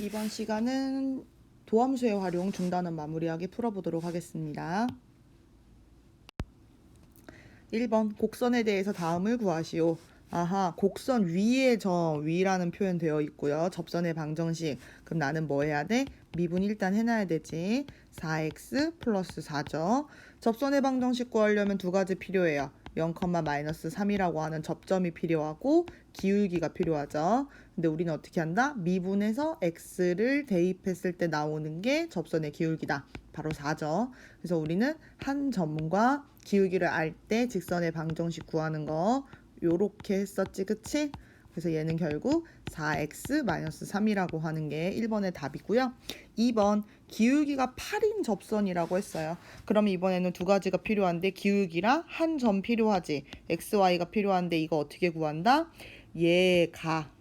이번 시간은 도함수의 활용 중단원 마무리하기 풀어보도록 하겠습니다. 1번 곡선에 대해서 다음을 구하시오. 아하, 곡선 위에 위라는 표현 되어 있고요. 접선의 방정식. 그럼 나는 뭐 해야 돼? 미분 일단 해놔야 되지. 4x 플러스 4죠. 접선의 방정식 구하려면 두 가지 필요해요. 0,-3이라고 하는 접점이 필요하고 기울기가 필요하죠. 근데 우리는 어떻게 한다? 미분해서 x를 대입했을 때 나오는 게 접선의 기울기다. 바로 4죠. 그래서 우리는 한 점과 기울기를 알 때 직선의 방정식 구하는 거 요렇게 했었지, 그치? 그래서 얘는 결국 4x-3이라고 하는 게 1번의 답이고요. 2번 기울기가 8인 접선이라고 했어요. 그럼 이번에는 두 가지가 필요한데 기울기랑 한 점 필요하지. xy가 필요한데 이거 어떻게 구한다? 얘가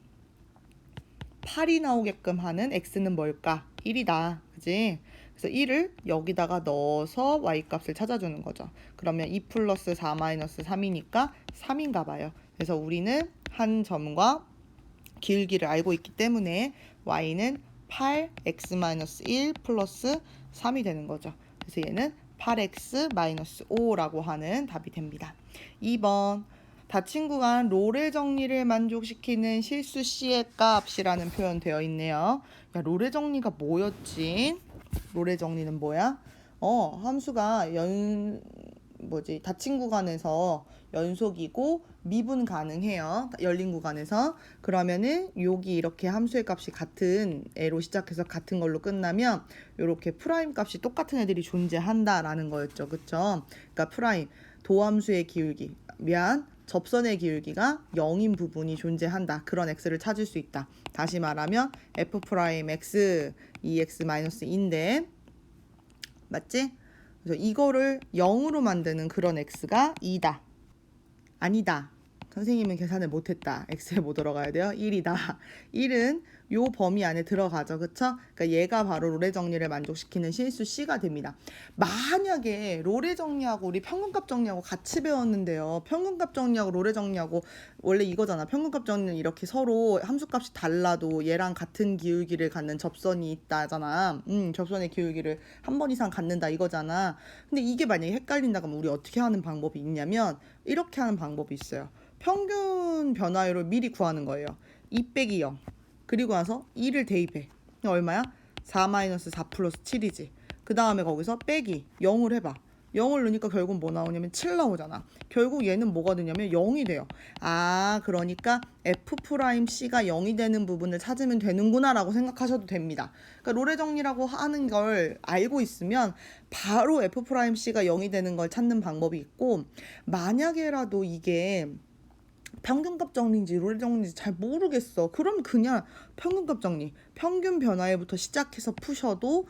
8이 나오게끔 하는 x는 뭘까? 1이다. 그지? 그래서 1을 여기다가 넣어서 y값을 찾아주는 거죠. 그러면 2 플러스 4 마이너스 3이니까 3인가 봐요. 그래서 우리는 한 점과 기울기를 알고 있기 때문에 y는 8x-1 플러스 3이 되는 거죠. 그래서 얘는 8x-5라고 하는 답이 됩니다. 2번 닫힌 구간 롤의 정리를 만족시키는 실수 C의 값이라는 표현 되어 있네요. 야, 롤의 정리가 뭐였지? 롤의 정리는 뭐야? 함수가 닫힌 구간에서 연속이고 미분 가능해요. 열린 구간에서. 그러면은 여기 이렇게 함수의 값이 같은 애로 시작해서 같은 걸로 끝나면 이렇게 프라임 값이 똑같은 애들이 존재한다라는 거였죠. 그쵸? 그러니까 프라임 도함수의 기울기 접선의 기울기가 0인 부분이 존재한다. 그런 x를 찾을 수 있다. 다시 말하면 f'x 2x-2인데 맞지? 그래서 이거를 0으로 만드는 그런 x가 2다. 아니다. 선생님은 계산을 못했다. x에 뭐 들어가야 돼요? 1이다. 1은 요 범위 안에 들어가죠. 그쵸? 그러니까 얘가 바로 롤의 정리를 만족시키는 실수 C가 됩니다. 만약에 롤의 정리하고 우리 평균값 정리하고 같이 배웠는데요. 평균값 정리하고 롤의 정리하고 원래 이거잖아. 평균값 정리는 이렇게 서로 함수값이 달라도 얘랑 같은 기울기를 갖는 접선이 있다잖아. 접선의 기울기를 한 번 이상 갖는다 이거잖아. 근데 이게 만약에 헷갈린다 그러면 우리 어떻게 하는 방법이 있냐면 이렇게 하는 방법이 있어요. 평균 변화율을 미리 구하는 거예요. 2 빼기 0. 그리고 나서 2를 대입해. 얼마야? 4-4 플러스 7이지. 그 다음에 거기서 빼기 0을 해봐. 0을 넣으니까 결국 뭐 나오냐면 7 나오잖아. 결국 얘는 뭐가 되냐면 0이 돼요. 아, 그러니까 F'C가 0이 되는 부분을 찾으면 되는구나 라고 생각하셔도 됩니다. 그러니까 롤의 정리라고 하는 걸 알고 있으면 바로 F'C가 0이 되는 걸 찾는 방법이 있고, 만약에라도 이게 평균값 정리인지 롤 정리인지 잘 모르겠어. 그럼 그냥 평균값 정리, 평균 변화율부터 시작해서 푸셔도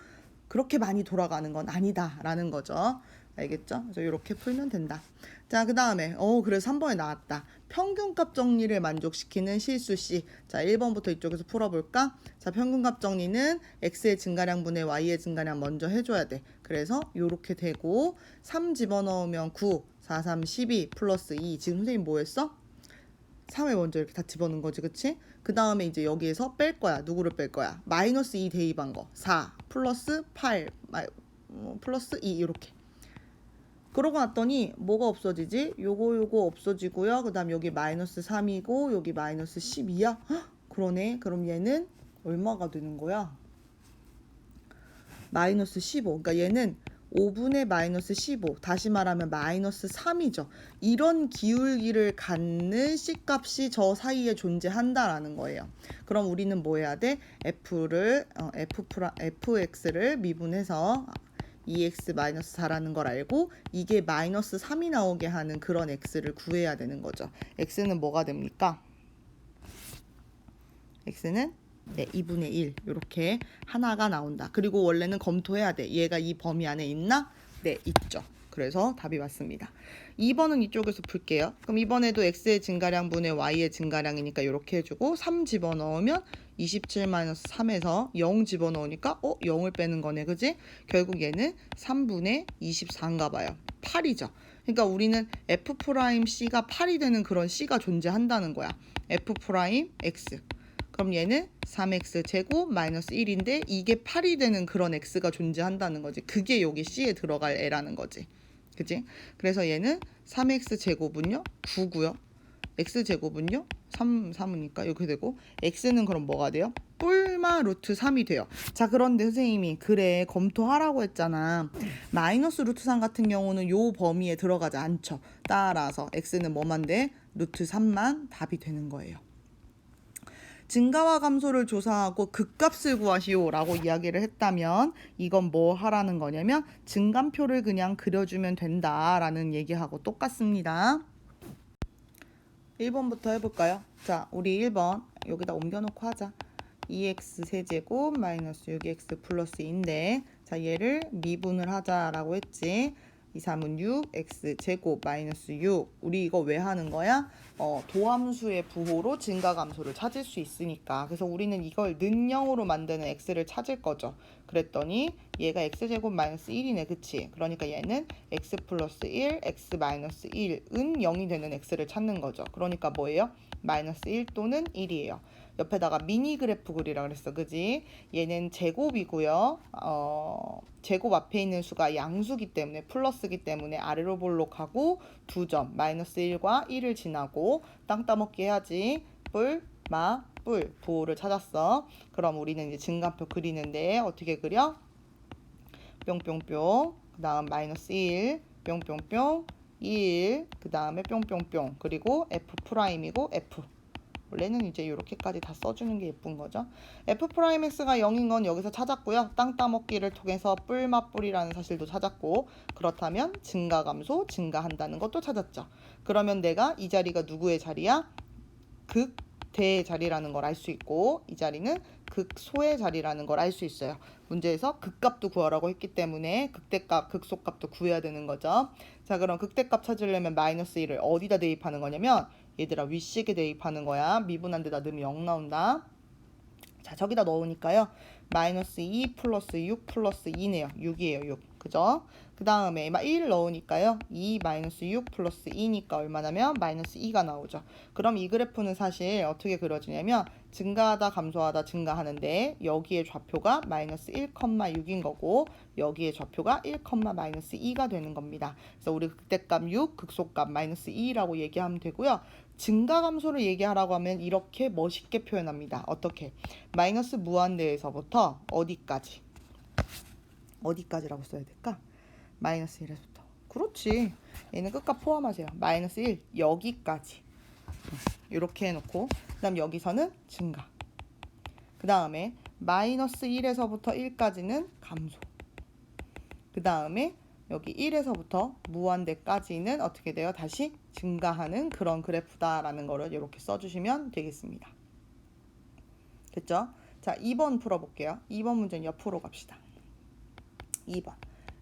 그렇게 많이 돌아가는 건 아니다라는 거죠. 알겠죠? 그래서 이렇게 풀면 된다. 자, 그 다음에 그래서 3번에 나왔다. 평균값 정리를 만족시키는 실수 C. 자, 1번부터 이쪽에서 풀어볼까? 자, 평균값 정리는 x의 증가량분의 y의 증가량 먼저 해줘야 돼. 그래서 이렇게 되고 3 집어넣으면 9, 4, 3, 12 플러스 2. 지금 선생님 뭐 했어? 3을 먼저 이렇게 다 집어넣은 거지, 그치? 그 다음에 이제 여기에서 뺄 거야. 누구를 뺄 거야? 마이너스 2 대입한 거. 4 플러스 8 플러스 2 이렇게. 그러고 났더니 뭐가 없어지지? 요거 없어지고요. 그 다음 여기 마이너스 3이고 여기 마이너스 12야? 헉, 그러네. 그럼 얘는 얼마가 되는 거야? 마이너스 15. 그러니까 얘는 5분의 마이너스 15. 다시 말하면 마이너스 3이죠. 이런 기울기를 갖는 C값이 저 사이에 존재한다라는 거예요. 그럼 우리는 뭐 해야 돼? fx를 미분해서 2x-4라는 걸 알고 이게 마이너스 3이 나오게 하는 그런 x를 구해야 되는 거죠. x는 뭐가 됩니까? x는 2분의 1 이렇게 하나가 나온다. 그리고 원래는 검토해야 돼. 얘가 이 범위 안에 있나? 네, 있죠. 그래서 답이 맞습니다. 2번은 이쪽에서 풀게요. 그럼 이번에도 x의 증가량분의 y의 증가량이니까 이렇게 해주고 3 집어넣으면 27-3에서 0 집어넣으니까 0을 빼는 거네. 그지? 결국 얘는 3분의 24인가 봐요. 8이죠. 그러니까 우리는 F'C가 8이 되는 그런 C가 존재한다는 거야. F'X 그럼 얘는 3x 제곱 마이너스 1인데 이게 8이 되는 그런 x가 존재한다는 거지. 그게 여기 c에 들어갈 애라는 거지. 그치? 그래서 얘는 3x 제곱은요 9고요. x 제곱은요 3이니까 이렇게 되고 x는 그럼 뭐가 돼요? 뿔마 루트 3이 돼요. 자, 그런데 선생님이 그래 검토하라고 했잖아. 마이너스 루트 3 같은 경우는 요 범위에 들어가지 않죠. 따라서 x는 뭐만 돼? 루트 3만 답이 되는 거예요. 증가와 감소를 조사하고 극값을 구하시오 라고 이야기를 했다면 이건 뭐 하라는 거냐면 증감표를 그냥 그려주면 된다라는 얘기하고 똑같습니다. 1번부터 해볼까요? 자, 우리 1번 여기다 옮겨놓고 하자. 2x 세제곱 마이너스 6x 플러스 2인데 자, 얘를 미분을 하자라고 했지. 2, 3은 6, x 제곱 마이너스 6. 우리 이거 왜 하는 거야? 도함수의 부호로 증가감소를 찾을 수 있으니까. 그래서 우리는 이걸 는영으로 만드는 x를 찾을 거죠. 그랬더니 얘가 x제곱 마이너스 1이네. 그치? 그러니까 얘는 x 플러스 1, x 마이너스 1은 0이 되는 x를 찾는 거죠. 그러니까 뭐예요? 마이너스 1 또는 1이에요. 옆에다가 미니 그래프 그리라 그랬어. 그지? 얘는 제곱이고요. 제곱 앞에 있는 수가 양수기 때문에 플러스기 때문에 아래로 볼록하고 2점 마이너스 1과 1을 지나고 땅 따먹기 해야지. 뿔, 마, 뿔 부호를 찾았어. 그럼 우리는 이제 증가표 그리는데 어떻게 그려? 뿅뿅뿅 그 다음 마이너스 1 뿅뿅뿅 1 그 다음에 뿅뿅뿅 그리고 F'이고 F 원래는 이제 이렇게까지 다 써주는 게 예쁜 거죠. F'X가 0인 건 여기서 찾았고요. 땅 따먹기를 통해서 뿔맛뿔이라는 사실도 찾았고 그렇다면 증가감소 증가한다는 것도 찾았죠. 그러면 내가 이 자리가 누구의 자리야? 극대의 자리라는 걸 알 수 있고 이 자리는 극소의 자리라는 걸 알 수 있어요. 문제에서 극값도 구하라고 했기 때문에 극대값, 극소값도 구해야 되는 거죠. 자, 그럼 극대값 찾으려면 마이너스 1을 어디다 대입하는 거냐면 얘들아 윗식에 대입하는 거야. 미분한 데다 넣으면 0 나온다. 자, 저기다 넣으니까요. 마이너스 2 플러스 6 플러스 2네요. 6이에요. 6. 그죠? 그 다음에 1 넣으니까요. 2 마이너스 6 플러스 2니까 얼마냐면 마이너스 2가 나오죠. 그럼 이 그래프는 사실 어떻게 그려지냐면 증가하다 감소하다 증가하는데 여기에 좌표가 마이너스 1,6인 거고 여기에 좌표가 1, 마이너스 2가 되는 겁니다. 그래서 우리 극대값 6, 극소값 마이너스 2라고 얘기하면 되고요. 증가 감소를 얘기하라고 하면 이렇게 멋있게 표현합니다. 어떻게? 마이너스 무한대에서부터 어디까지? 어디까지라고 써야 될까? 마이너스 1에서부터. 그렇지. 얘는 끝값 포함하세요. 마이너스 1 여기까지. 이렇게 해놓고 그 다음 여기서는 증가. 그 다음에 마이너스 1에서부터 1까지는 감소. 그 다음에 여기 1에서부터 무한대까지는 어떻게 돼요? 다시 증가하는 그런 그래프다라는 거를 이렇게 써주시면 되겠습니다. 됐죠? 자, 2번 풀어볼게요. 2번 문제는 옆으로 갑시다. 2번.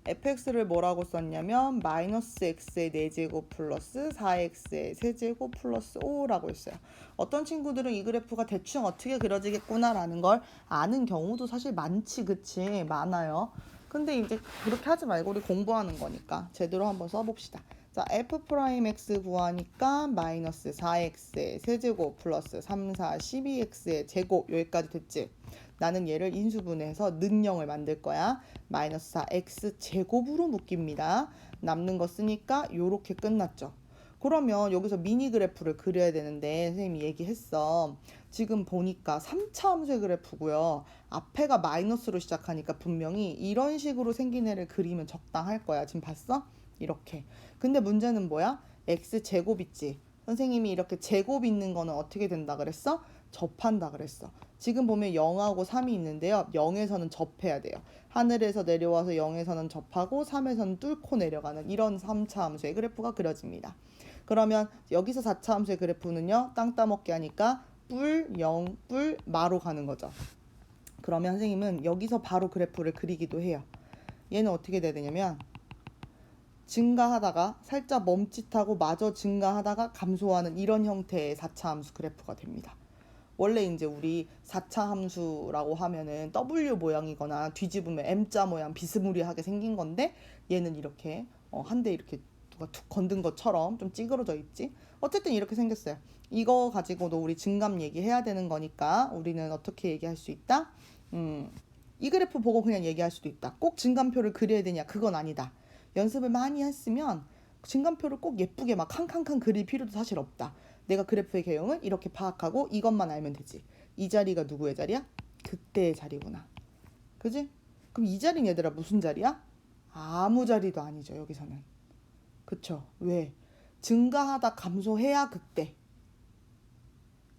fx를 뭐라고 썼냐면 마이너스 x의 4제곱 플러스 4x의 세제곱 플러스 5라고 했어요. 어떤 친구들은 이 그래프가 대충 어떻게 그려지겠구나라는 걸 아는 경우도 사실 많지. 그치? 많아요. 근데 이제 그렇게 하지 말고 우리 공부하는 거니까 제대로 한번 써봅시다. 자, F'X 구하니까 마이너스 4x의 세제곱 플러스 3, 4, 12x의 제곱 여기까지 됐지? 나는 얘를 인수분해해서 는영을 만들 거야. 마이너스 4x 제곱으로 묶입니다. 남는 거 쓰니까 요렇게 끝났죠. 그러면 여기서 미니 그래프를 그려야 되는데 선생님이 얘기했어. 지금 보니까 3차 함수의 그래프고요. 앞에가 마이너스로 시작하니까 분명히 이런 식으로 생긴 애를 그리면 적당할 거야. 지금 봤어? 이렇게. 근데 문제는 뭐야? x 제곱 있지. 선생님이 이렇게 제곱 있는 거는 어떻게 된다 그랬어? 접한다 그랬어. 지금 보면 0하고 3이 있는데요. 0에서는 접해야 돼요. 하늘에서 내려와서 0에서는 접하고 3에서는 뚫고 내려가는 이런 3차 함수의 그래프가 그려집니다. 그러면 여기서 4차 함수의 그래프는요. 땅 따먹기 하니까 뿔, 0, 뿔, 마로 가는 거죠. 그러면 선생님은 여기서 바로 그래프를 그리기도 해요. 얘는 어떻게 돼야 되냐면 증가하다가 살짝 멈칫하고 마저 증가하다가 감소하는 이런 형태의 4차 함수 그래프가 됩니다. 원래 이제 우리 4차 함수라고 하면은 W 모양이거나 뒤집으면 M자 모양 비스무리하게 생긴 건데 얘는 이렇게 한 대 이렇게 누가 툭 건든 것처럼 좀 찌그러져 있지. 어쨌든 이렇게 생겼어요. 이거 가지고도 우리 증감 얘기해야 되는 거니까 우리는 어떻게 얘기할 수 있다? 이 그래프 보고 그냥 얘기할 수도 있다. 꼭 증감표를 그려야 되냐? 그건 아니다. 연습을 많이 했으면 증감표를 꼭 예쁘게 막 칸칸칸 그릴 필요도 사실 없다. 내가 그래프의 개형을 이렇게 파악하고 이것만 알면 되지. 이 자리가 누구의 자리야? 그때의 자리구나. 그지? 그럼 이 자리는 얘들아 무슨 자리야? 아무 자리도 아니죠, 여기서는. 그쵸? 왜? 증가하다 감소해야 극대.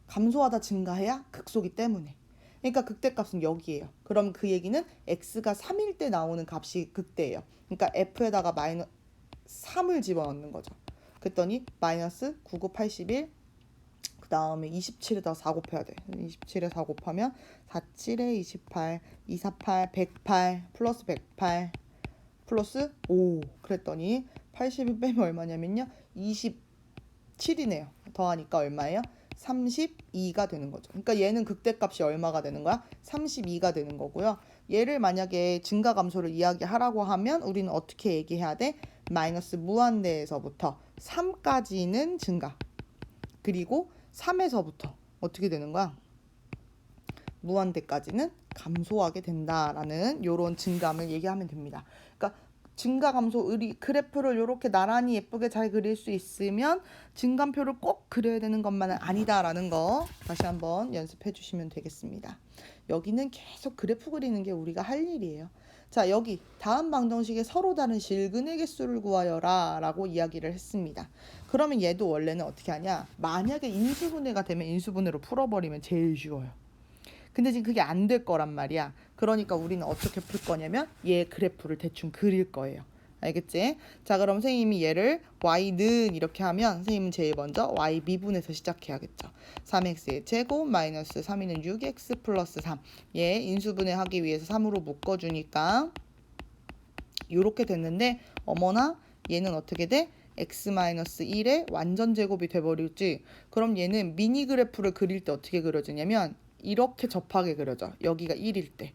감소하다 증가해야 극소기 때문에. 그러니까 극대값은 여기에요. 그럼 그 얘기는 x가 3일 때 나오는 값이 극대예요. 그러니까 f에다가 마이너스 3을 집어넣는 거죠. 그랬더니 마이너스 99, 81, 그 다음에 27에다 4 곱해야 돼. 27에 4 곱하면 47에 28, 248, 108, 플러스 108, 플러스 5. 그랬더니 80을 빼면 얼마냐면요. 27이네요. 더하니까 얼마예요? 32가 되는 거죠. 그러니까 얘는 극대값이 얼마가 되는 거야? 32가 되는 거고요. 얘를 만약에 증가 감소를 이야기하라고 하면 우리는 어떻게 얘기해야 돼? 마이너스 무한대에서부터 3까지는 증가. 그리고 3에서부터 어떻게 되는 거야? 무한대까지는 감소하게 된다라는 요런 증감을 얘기하면 됩니다. 그러니까 증가 감소 그래프를 이렇게 나란히 예쁘게 잘 그릴 수 있으면 증감표를 꼭 그려야 되는 것만은 아니다라는 거 다시 한번 연습해 주시면 되겠습니다. 여기는 계속 그래프 그리는 게 우리가 할 일이에요. 자, 여기 다음 방정식에 서로 다른 실근의 개수를 구하여라 라고 이야기를 했습니다. 그러면 얘도 원래는 어떻게 하냐? 만약에 인수분해가 되면 인수분해로 풀어버리면 제일 쉬워요. 근데 지금 그게 안 될 거란 말이야. 그러니까 우리는 어떻게 풀 거냐면 얘 그래프를 대충 그릴 거예요. 알겠지? 자, 그럼 선생님이 얘를 y는 이렇게 하면 선생님은 제일 먼저 y 미분에서 시작해야겠죠. 3x의 제곱 마이너스 3이는 6x 플러스 3. 얘 인수분해 하기 위해서 3으로 묶어주니까 이렇게 됐는데 어머나 얘는 어떻게 돼? x-1의 완전 제곱이 돼버릴지. 그럼 얘는 미니 그래프를 그릴 때 어떻게 그려지냐면 이렇게 접하게 그려져. 여기가 1일 때.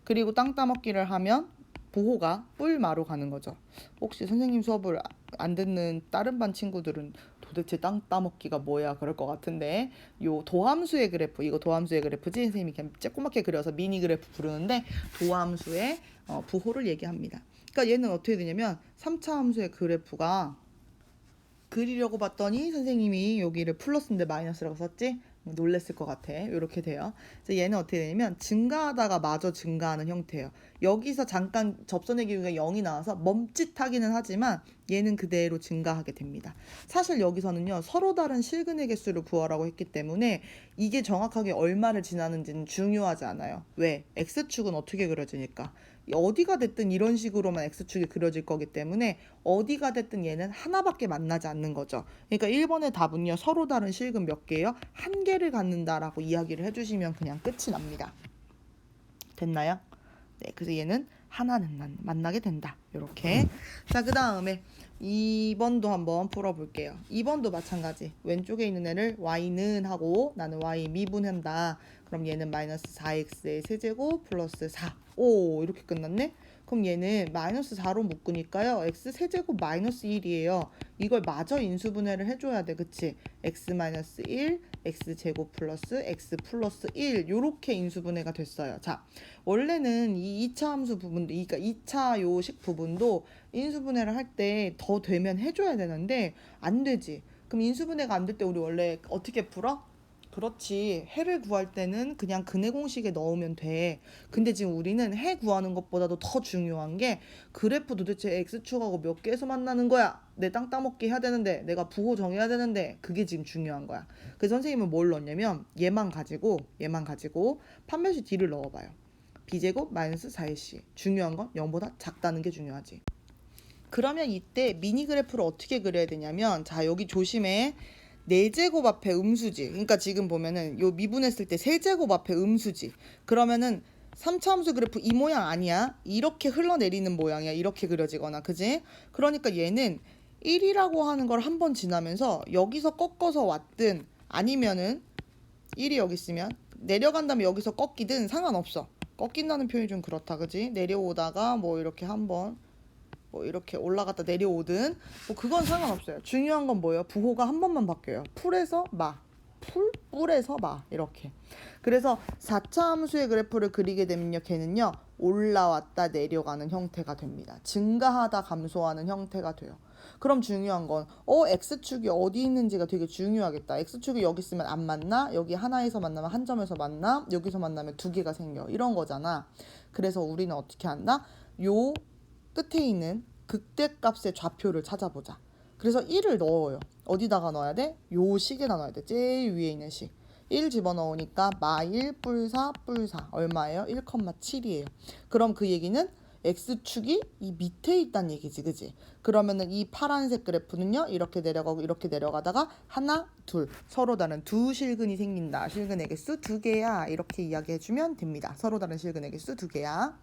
그리고 땅 따먹기를 하면 부호가 뿔마로 가는 거죠. 혹시 선생님 수업을 안 듣는 다른 반 친구들은 도대체 땅 따먹기가 뭐야 그럴 것 같은데 요 도함수의 그래프, 이거 도함수의 그래프지? 선생님이 그냥 조그맣게 그려서 미니 그래프 부르는데 도함수의 부호를 얘기합니다. 그러니까 얘는 어떻게 되냐면 3차 함수의 그래프가 그리려고 봤더니 선생님이 여기를 플러스인데 마이너스라고 썼지? 놀랬을 것 같아. 이렇게 돼요. 그래서 얘는 어떻게 되냐면 증가하다가 마저 증가하는 형태예요. 여기서 잠깐 접선의 기울기가 0이 나와서 멈칫하기는 하지만 얘는 그대로 증가하게 됩니다. 사실 여기서는요. 서로 다른 실근의 개수를 구하라고 했기 때문에 이게 정확하게 얼마를 지나는지는 중요하지 않아요. 왜? X축은 어떻게 그려지니까. 어디가 됐든 이런 식으로만 X축이 그려질 거기 때문에 어디가 됐든 얘는 하나밖에 만나지 않는 거죠. 그러니까 1번의 답은요. 서로 다른 실근 몇 개예요? 한 개를 갖는다라고 이야기를 해주시면 그냥 끝이 납니다. 됐나요? 네, 그래서 얘는 하나는 만나게 된다. 이렇게. 자, 그 다음에 2번도 한번 풀어볼게요. 2번도 마찬가지. 왼쪽에 있는 애를 y는 하고 나는 y 미분한다. 그럼 얘는 마이너스 4x의 세제곱 플러스 4. 오, 이렇게 끝났네? 그럼 얘는 마이너스 4로 묶으니까요. x 세제곱 마이너스 1이에요. 이걸 마저 인수분해를 해줘야 돼. 그치? x 마이너스 1, x 제곱 플러스 x 플러스 1 요렇게 인수분해가 됐어요. 자, 원래는 이 2차 함수 부분도, 그러니까 2차 요식 부분도 인수분해를 할 때 더 되면 해줘야 되는데 안 되지. 그럼 인수분해가 안 될 때 우리 원래 어떻게 풀어? 그렇지. 해를 구할 때는 그냥 근해 공식에 넣으면 돼. 근데 지금 우리는 해 구하는 것보다도 더 중요한 게 그래프 도대체 x축하고 몇 개에서 만나는 거야? 내 땅 따먹기 해야 되는데 내가 부호 정해야 되는데 그게 지금 중요한 거야. 그래서 선생님은 뭘 넣었냐면 얘만 가지고 판별식 D를 넣어봐요. b제곱 마이너스 4ac. 중요한 건 0보다 작다는 게 중요하지. 그러면 이때 미니 그래프를 어떻게 그려야 되냐면 자 여기 조심해. 4제곱 앞에 음수지. 그러니까 지금 보면은 요 미분했을 때 세제곱 앞에 음수지. 그러면은 3차 함수 그래프 이 모양 아니야. 이렇게 흘러내리는 모양이야. 이렇게 그려지거나. 그지? 그러니까 얘는 1이라고 하는 걸 한 번 지나면서 여기서 꺾어서 왔든 아니면은 1이 여기 있으면 내려간 다음에 여기서 꺾이든 상관없어. 꺾인다는 표현이 좀 그렇다. 그지? 내려오다가 뭐 이렇게 한번 뭐 이렇게 올라갔다 내려오든 뭐 그건 상관없어요. 중요한 건 뭐예요? 부호가 한 번만 바뀌어요. 풀에서 마, 뿔에서 마 이렇게. 그래서 4차 함수의 그래프를 그리게 되면요, 걔는요 올라왔다 내려가는 형태가 됩니다. 증가하다 감소하는 형태가 돼요. 그럼 중요한 건 x축이 어디 있는지가 되게 중요하겠다. x축이 여기 있으면 안 만나? 여기 하나에서 만나면 한 점에서 만나? 여기서 만나면 두 개가 생겨. 이런 거잖아. 그래서 우리는 어떻게 한다? 요 끝에 있는 극대값의 좌표를 찾아보자. 그래서 1을 넣어요. 어디다가 넣어야 돼? 요 식에다 넣어야 돼. 제일 위에 있는 식. 1 집어넣으니까 마1 뿔4 뿔4 얼마예요? 1,7이에요. 그럼 그 얘기는 x축이 이 밑에 있다는 얘기지, 그지? 그러면은 이 파란색 그래프는요 이렇게 내려가고 이렇게 내려가다가 하나, 둘 서로 다른 두 실근이 생긴다. 실근의 개수 두 개야. 이렇게 이야기해주면 됩니다. 서로 다른 실근의 개수 두 개야.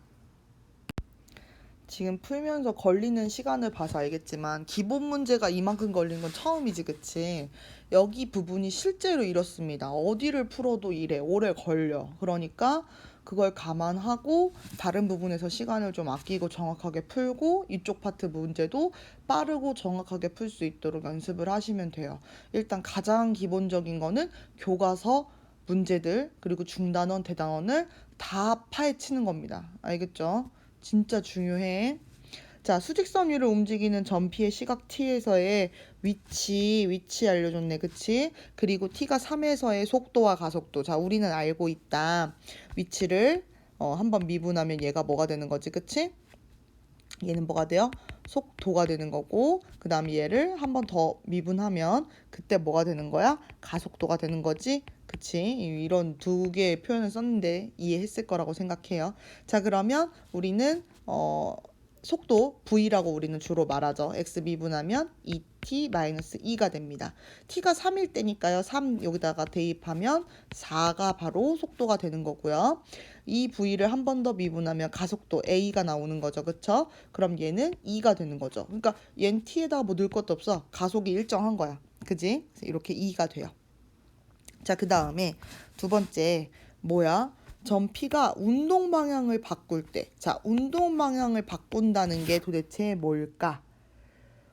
지금 풀면서 걸리는 시간을 봐서 알겠지만 기본 문제가 이만큼 걸린 건 처음이지, 그치? 여기 부분이 실제로 이렇습니다. 어디를 풀어도 이래 오래 걸려. 그러니까 그걸 감안하고 다른 부분에서 시간을 좀 아끼고 정확하게 풀고 이쪽 파트 문제도 빠르고 정확하게 풀 수 있도록 연습을 하시면 돼요. 일단 가장 기본적인 거는 교과서 문제들 그리고 중단원, 대단원을 다 파헤치는 겁니다. 알겠죠? 진짜 중요해. 자, 수직선 위를 움직이는 점피의 시각 t에서의 위치 알려줬네, 그치? 그리고 t가 3에서의 속도와 가속도. 자, 우리는 알고 있다. 위치를 한번 미분하면 얘가 뭐가 되는 거지, 그치? 얘는 뭐가 돼요? 속도가 되는 거고, 그 다음에 얘를 한 번 더 미분하면 그때 뭐가 되는 거야? 가속도가 되는 거지. 그치? 이런 두 개의 표현을 썼는데 이해했을 거라고 생각해요. 자, 그러면 우리는 속도 v라고 우리는 주로 말하죠. x 미분하면 2t-2가 됩니다. t가 3일 때니까요. 3 여기다가 대입하면 4가 바로 속도가 되는 거고요. 이 v를 한 번 더 미분하면 가속도 a가 나오는 거죠. 그쵸? 그럼 얘는 2가 되는 거죠. 그러니까 얘는 t에다가 뭐 넣을 것도 없어. 가속이 일정한 거야. 그지? 이렇게 2가 돼요. 자, 그 다음에 두 번째 뭐야? 점피가 운동 방향을 바꿀 때, 자, 운동 방향을 바꾼다는 게 도대체 뭘까?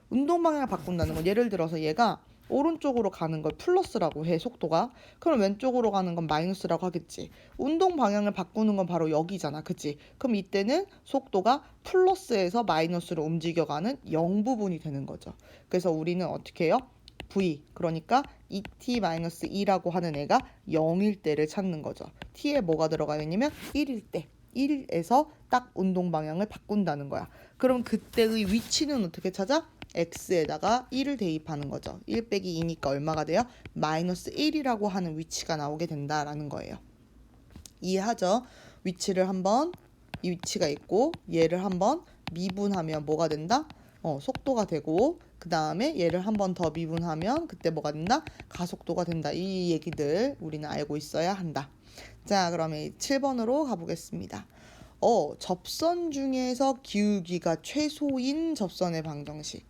운동 방향을 바꾼다는 건 예를 들어서 얘가 오른쪽으로 가는 걸 플러스라고 해, 속도가. 그럼 왼쪽으로 가는 건 마이너스라고 하겠지. 운동 방향을 바꾸는 건 바로 여기잖아, 그치? 그럼 이때는 속도가 플러스에서 마이너스로 움직여가는 0 부분이 되는 거죠. 그래서 우리는 어떻게 해요? v, 그러니까 2t-2라고 하는 애가 0일 때를 찾는 거죠. t에 뭐가 들어가 있냐면 1일 때, 1에서 딱 운동 방향을 바꾼다는 거야. 그럼 그때의 위치는 어떻게 찾아? x에다가 1을 대입하는 거죠. 1 빼기 2니까 얼마가 돼요? 마이너스 1이라고 하는 위치가 나오게 된다라는 거예요. 이해하죠? 위치를 한번, 이 위치가 있고 얘를 한번 미분하면 뭐가 된다? 속도가 되고, 그 다음에 얘를 한 번 더 미분하면 그때 뭐가 된다? 가속도가 된다. 이 얘기들 우리는 알고 있어야 한다. 자, 그러면 7번으로 가보겠습니다. 접선 중에서 기울기가 최소인 접선의 방정식.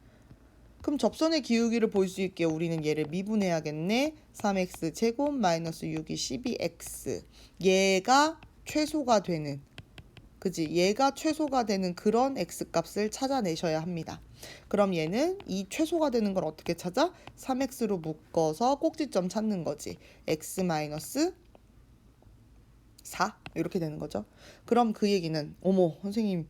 그럼 접선의 기울기를 볼 수 있게 우리는 얘를 미분해야겠네. 3x 제곱 마이너스 6이 12x. 얘가 최소가 되는, 그지? 얘가 최소가 되는 그런 x값을 찾아내셔야 합니다. 그럼 얘는 이 최소가 되는 걸 어떻게 찾아? 3x로 묶어서 꼭지점 찾는 거지. x 마이너스 4 이렇게 되는 거죠. 그럼 그 얘기는 어머 선생님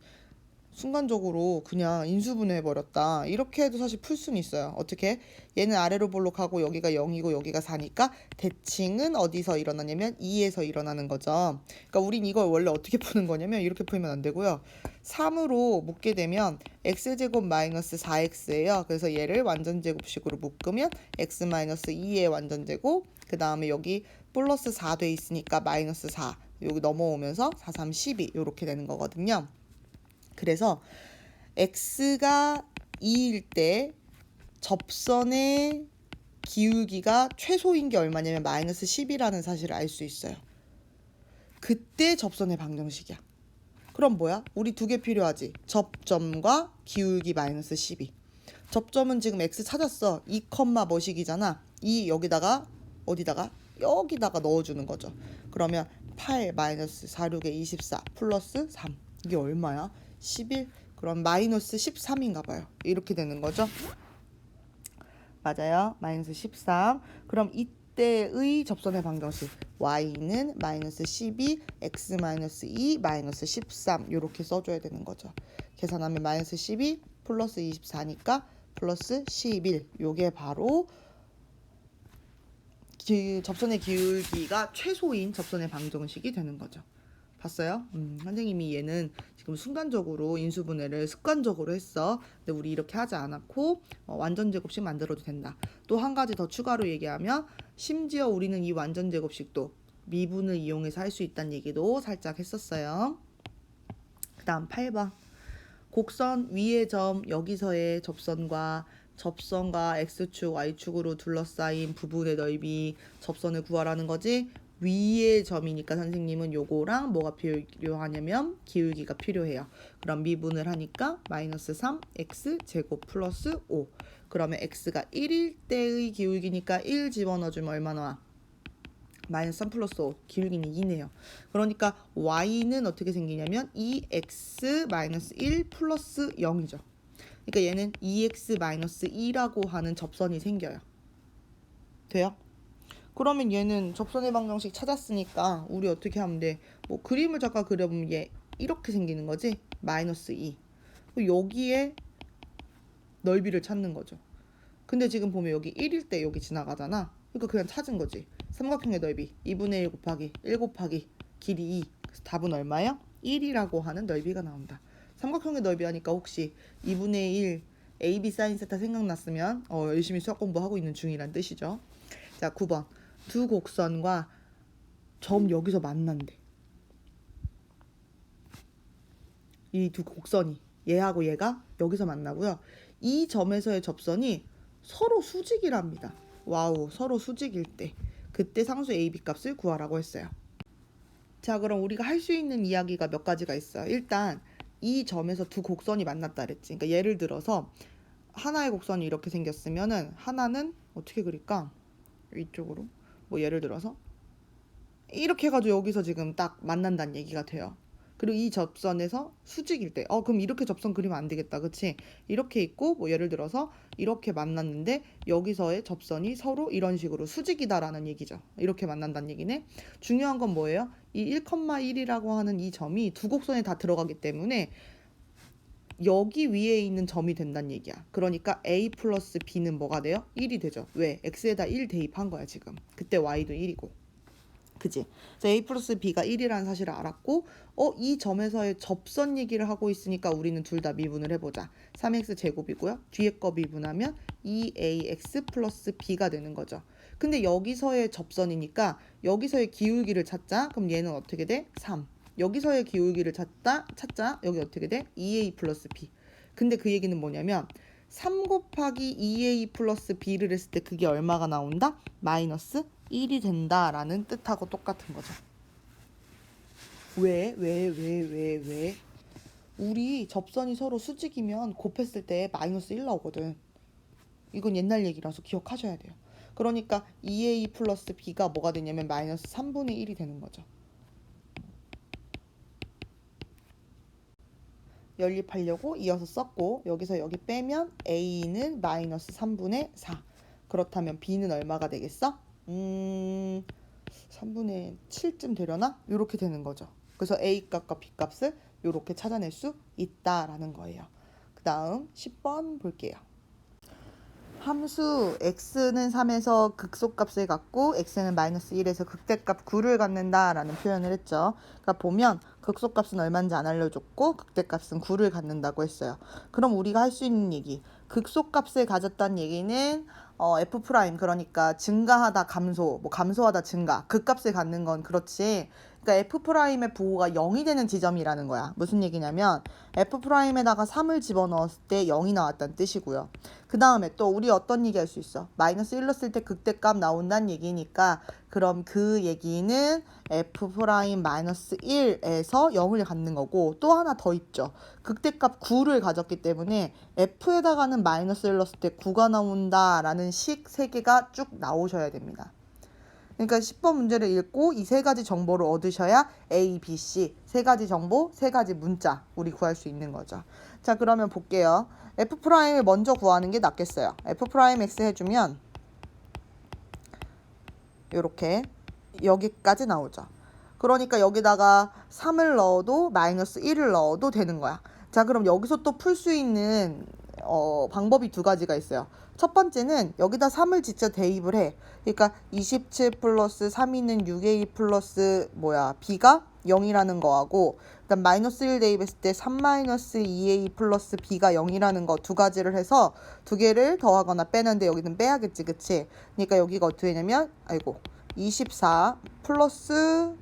순간적으로 그냥 인수분해해버렸다. 이렇게 해도 사실 풀 수는 있어요. 어떻게? 얘는 아래로 볼록하고 여기가 0이고 여기가 4니까 대칭은 어디서 일어나냐면 2에서 일어나는 거죠. 그러니까 우린 이걸 원래 어떻게 푸는 거냐면 이렇게 풀면 안 되고요. 3으로 묶게 되면 x제곱 마이너스 4x예요. 그래서 얘를 완전제곱식으로 묶으면 x 마이너스 2의 완전제곱, 그 다음에 여기 플러스 4 돼 있으니까 마이너스 4 여기 넘어오면서 4, 3, 12 이렇게 되는 거거든요. 그래서 x가 2일 때 접선의 기울기가 최소인 게 얼마냐면 마이너스 10이라는 사실을 알 수 있어요. 그때 접선의 방정식이야. 그럼 뭐야? 우리 두 개 필요하지. 접점과 기울기 마이너스 12. 접점은 지금 x 찾았어. 2, 뭐식이잖아. 이 여기다가 어디다가? 여기다가 넣어주는 거죠. 그러면 8 마이너스 4, 6에 24 플러스 3. 이게 얼마야? 11. 그럼 마이너스 13인가 봐요. 이렇게 되는 거죠. 맞아요. 마이너스 13. 그럼 이때의 접선의 방정식 y는 마이너스 12, x 마이너스 2, 마이너스 13 이렇게 써줘야 되는 거죠. 계산하면 마이너스 12 플러스 24니까 플러스 11. 요게 바로 접선의 기울기가 최소인 접선의 방정식이 되는 거죠. 봤어요? 선생님이 얘는 지금 순간적으로 인수분해를 습관적으로 했어. 근데 우리 이렇게 하지 않았고 완전 제곱식 만들어도 된다. 또 한 가지 더 추가로 얘기하면 심지어 우리는 이 완전 제곱식도 미분을 이용해서 할 수 있다는 얘기도 살짝 했었어요. 그 다음 8번. 곡선 위의 점 여기서의 접선과 x축, y축으로 둘러싸인 부분의 넓이 접선을 구하라는 거지. 위의 점이니까 선생님은 요거랑 뭐가 필요하냐면 기울기가 필요해요. 그럼 미분을 하니까 마이너스 3 x 제곱 플러스 5. 그러면 x가 1일 때의 기울기니까 1 집어넣어주면 얼마 나와? 마이너스 3 플러스 5. 기울기는 2네요. 그러니까 y는 어떻게 생기냐면 2x 마이너스 1 플러스 0이죠. 그러니까 얘는 2x 마이너스 2라고 하는 접선이 생겨요. 돼요? 그러면 얘는 접선의 방정식 찾았으니까 우리 어떻게 하면 돼? 뭐 그림을 잠깐 그려보면 얘 이렇게 생기는 거지? 마이너스 2. 여기에 넓이를 찾는 거죠. 근데 지금 보면 여기 1일 때 여기 지나가잖아. 그러니까 그냥 찾은 거지. 삼각형의 넓이 2분의 1 곱하기 1 곱하기 길이 2. 그래서 답은 얼마야? 1이라고 하는 넓이가 나온다. 삼각형의 넓이 하니까 혹시 2분의 1 AB 사인 세타 생각났으면 열심히 수학 공부하고 있는 중이란 뜻이죠. 자, 9번. 두 곡선과 점 여기서 만난대. 이 두 곡선이 얘하고 얘가 여기서 만나고요. 이 점에서의 접선이 서로 수직이랍니다. 와우, 서로 수직일 때 그때 상수 AB 값을 구하라고 했어요. 자, 그럼 우리가 할 수 있는 이야기가 몇 가지가 있어요. 일단 이 점에서 두 곡선이 만났다 그랬지. 그러니까 예를 들어서 하나의 곡선이 이렇게 생겼으면은 하나는 어떻게 그릴까? 이쪽으로 뭐 예를 들어서 이렇게 해가지고 여기서 지금 딱 만난다는 얘기가 돼요. 그리고 이 접선에서 수직일 때 그럼 이렇게 접선 그리면 안 되겠다. 그치? 이렇게 있고 뭐 예를 들어서 이렇게 만났는데 여기서의 접선이 서로 이런 식으로 수직이다라는 얘기죠. 이렇게 만난다는 얘기네. 중요한 건 뭐예요? 이 1,1이라고 하는 이 점이 두 곡선에 다 들어가기 때문에 여기 위에 있는 점이 된다는 얘기야. 그러니까 a 플러스 b는 뭐가 돼요? 1이 되죠. 왜? x에다 1 대입한 거야 지금. 그때 y도 1이고. 그지? 그래서 a 플러스 b가 1이라는 사실을 알았고 이 점에서의 접선 얘기를 하고 있으니까 우리는 둘 다 미분을 해보자. 3x 제곱이고요. 뒤에 거 미분하면 2ax 플러스 b가 되는 거죠. 근데 여기서의 접선이니까 여기서의 기울기를 찾자. 그럼 얘는 어떻게 돼? 3. 여기서의 기울기를 찾자. 여기 어떻게 돼? 2a 플러스 b. 근데 그 얘기는 뭐냐면 3 곱하기 2a 플러스 b를 했을 때 그게 얼마가 나온다? 마이너스 1이 된다라는 뜻하고 똑같은 거죠. 왜? 우리 접선이 서로 수직이면 곱했을 때 마이너스 1 나오거든. 이건 옛날 얘기라서 기억하셔야 돼요. 그러니까 2a 플러스 b가 뭐가 되냐면 마이너스 3분의 1이 되는 거죠. 연립하려고 이어서 썼고 여기서 여기 빼면 a는 마이너스 3분의 4. 그렇다면 b는 얼마가 되겠어? 3분의 7쯤 되려나? 이렇게 되는 거죠. 그래서 a 값과 b 값을 이렇게 찾아낼 수 있다라는 거예요. 그 다음 10번 볼게요. 함수 x는 3에서 극소값을 갖고 x는 마이너스 1에서 극대값 9를 갖는다라는 표현을 했죠. 그러니까 보면 극소값은 얼마인지 안 알려줬고 극대값은 9를 갖는다고 했어요. 그럼 우리가 할 수 있는 얘기, 극소값을 가졌다는 얘기는 f 프라임 그러니까 증가하다 감소, 뭐 감소하다 증가, 극값을 갖는 건 그렇지. 그러니까 f 프라임의 부호가 0이 되는 지점이라는 거야. 무슨 얘기냐면 f 프라임에다가 3을 집어넣었을 때 0이 나왔다는 뜻이고요. 그 다음에 또 우리 어떤 얘기 할 수 있어? 마이너스 1 넣었을 때 극대값 나온다는 얘기니까 그럼 그 얘기는 f 프라임 마이너스 1에서 0을 갖는 거고 또 하나 더 있죠. 극대값 9를 가졌기 때문에 f에다가는 마이너스 1 넣었을 때 9가 나온다라는 식 3개가 쭉 나오셔야 됩니다. 그러니까 10번 문제를 읽고 이 세 가지 정보를 얻으셔야 A, B, C 세 가지 정보, 세 가지 문자 우리 구할 수 있는 거죠. 자, 그러면 볼게요. F'을 먼저 구하는 게 낫겠어요. F'X 해주면 요렇게 여기까지 나오죠. 그러니까 여기다가 3을 넣어도 마이너스 1을 넣어도 되는 거야. 자, 그럼 여기서 또 풀 수 있는 방법이 두 가지가 있어요. 첫 번째는 여기다 3을 진짜 대입을 해. 그러니까 27 플러스 3이는 6a 플러스 b가 0이라는 거하고, 그다음 마이너스 1 대입했을 때 3 마이너스 2a 플러스 b가 0이라는 거 두 가지를 해서 두 개를 더하거나 빼는데 여기는 빼야겠지, 그치? 그러니까 여기가 어떻게 되냐면 24 플러스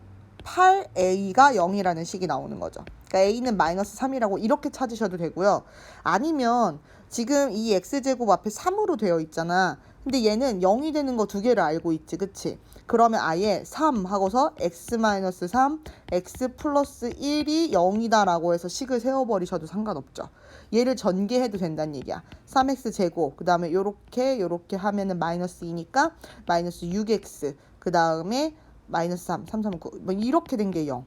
8a가 0이라는 식이 나오는 거죠. 그러니까 a는 마이너스 3이라고 이렇게 찾으셔도 되고요. 아니면 지금 이 x제곱 앞에 3으로 되어 있잖아. 근데 얘는 0이 되는 거 두 개를 알고 있지, 그치? 그러면 아예 3 하고서 x-3, x 플러스 1이 0이다 라고 해서 식을 세워버리셔도 상관없죠. 얘를 전개해도 된다는 얘기야. 3x 제곱, 그 다음에 요렇게 하면은 마이너스 2니까 마이너스 6x, 그 다음에 마이너스 3, 3, 3, 9, 뭐 이렇게 된 게 0.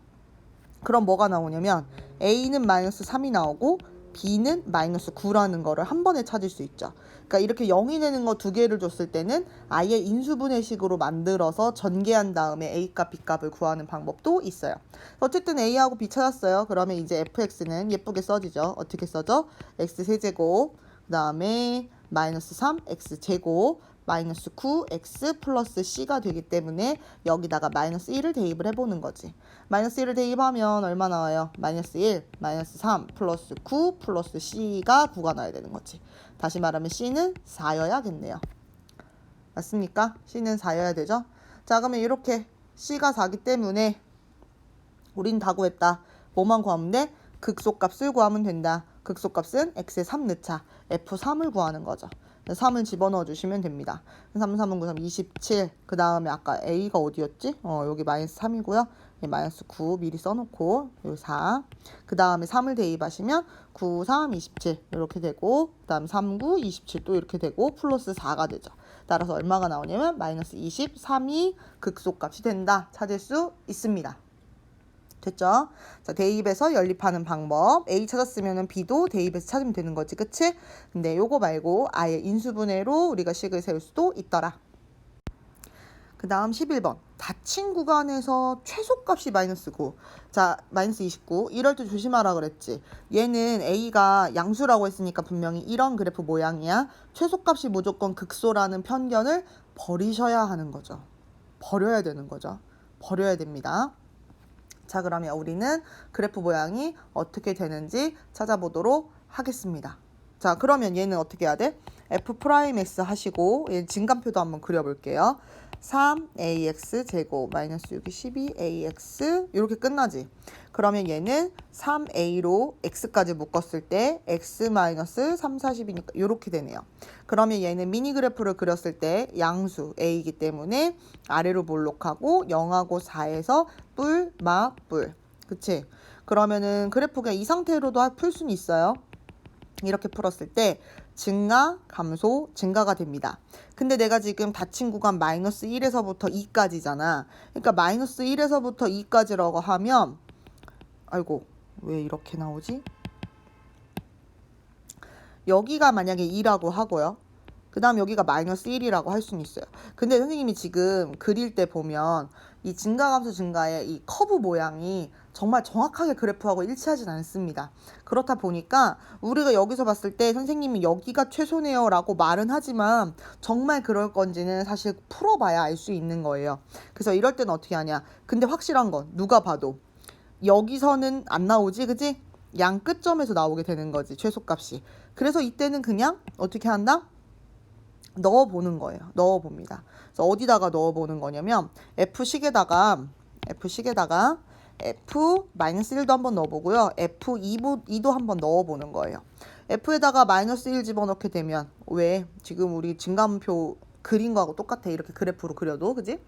그럼 뭐가 나오냐면 A는 마이너스 3이 나오고 B는 마이너스 9라는 거를 한 번에 찾을 수 있죠. 그러니까 이렇게 0이 되는 거 두 개를 줬을 때는 아예 인수분해식으로 만들어서 전개한 다음에 A값, B값을 구하는 방법도 있어요. 어쨌든 A하고 B 찾았어요. 그러면 이제 fx는 예쁘게 써지죠. 어떻게 써져? x 세제곱, 그 다음에 마이너스 3, x 제곱, 마이너스 9 x 플러스 c가 되기 때문에 여기다가 마이너스 1을 대입을 해보는 거지. 마이너스 1을 대입하면 얼마 나와요? 마이너스 1, 마이너스 3 플러스 9 플러스 c가 9가 나와야 되는 거지. 다시 말하면 c는 4여야겠네요. 맞습니까? c는 4여야 되죠? 자, 그러면 이렇게 c가 4기 때문에 우린 다 구했다. 뭐만 구하면 돼? 극소값을 구하면 된다. 극소값은 x에 3 넣자. f3을 구하는 거죠. 3을 집어넣어 주시면 됩니다. 3, 3은 9, 3, 27. 그 다음에 아까 A가 어디였지? 여기 마이너스 3이고요. 마이너스 9 미리 써놓고 여기 4. 그 다음에 3을 대입하시면 9, 3, 27 이렇게 되고, 그 다음 3, 9, 27 또 이렇게 되고 플러스 4가 되죠. 따라서 얼마가 나오냐면 마이너스 23이 극소값이 된다. 찾을 수 있습니다. 됐죠? 자, 대입해서 연립하는 방법. A 찾았으면 B도 대입해서 찾으면 되는 거지, 그치? 근데 요거 말고 아예 인수분해로 우리가 식을 세울 수도 있더라. 그 다음 11번. 닫힌 구간에서 최소값이 마이너스 9. 자, 마이너스 29. 이럴 때 조심하라 그랬지. 얘는 A가 양수라고 했으니까 분명히 이런 그래프 모양이야. 최소값이 무조건 극소라는 편견을 버리셔야 하는 거죠. 버려야 되는 거죠. 버려야 됩니다. 자, 그러면 우리는 그래프 모양이 어떻게 되는지 찾아보도록 하겠습니다. 자, 그러면 얘는 어떻게 해야 돼? F'X 하시고 얘 진간표도 한번 그려볼게요. 3ax 제곱 마이너스 6이 12ax 이렇게 끝나지. 그러면 얘는 3a로 x까지 묶었을 때 x 마이너스 3, 40이니까 이렇게 되네요. 그러면 얘는 미니 그래프를 그렸을 때 양수 a이기 때문에 아래로 볼록하고 0하고 4에서 뿔, 마, 뿔. 그치? 그러면은 그래프가 이 상태로도 풀 수는 있어요. 이렇게 풀었을 때 증가, 감소, 증가가 됩니다. 근데 내가 지금 닫힌 구간 마이너스 1에서부터 2까지잖아. 그러니까 마이너스 1에서부터 2까지라고 하면 아이고 왜 이렇게 나오지? 여기가 만약에 2라고 하고요. 그 다음 여기가 마이너스 1이라고 할 수는 있어요. 근데 선생님이 지금 그릴 때 보면 이 증가감소 증가의 이 커브 모양이 정말 정확하게 그래프하고 일치하진 않습니다. 그렇다 보니까 우리가 여기서 봤을 때 선생님이 여기가 최소네요 라고 말은 하지만 정말 그럴 건지는 사실 풀어봐야 알 수 있는 거예요. 그래서 이럴 때는 어떻게 하냐. 근데 확실한 건 누가 봐도 여기서는 안 나오지, 그지? 양 끝점에서 나오게 되는 거지, 최소값이. 그래서 이때는 그냥 어떻게 한다? 넣어보는 거예요. 넣어봅니다. 그래서 어디다가 넣어보는 거냐면 F식에다가 F-1도 한번 넣어보고요. F2도 한번 넣어보는 거예요. F에다가 마이너스 1 집어넣게 되면 왜? 지금 우리 증가함표 그린 거하고 똑같아. 이렇게 그래프로 그려도, 그지?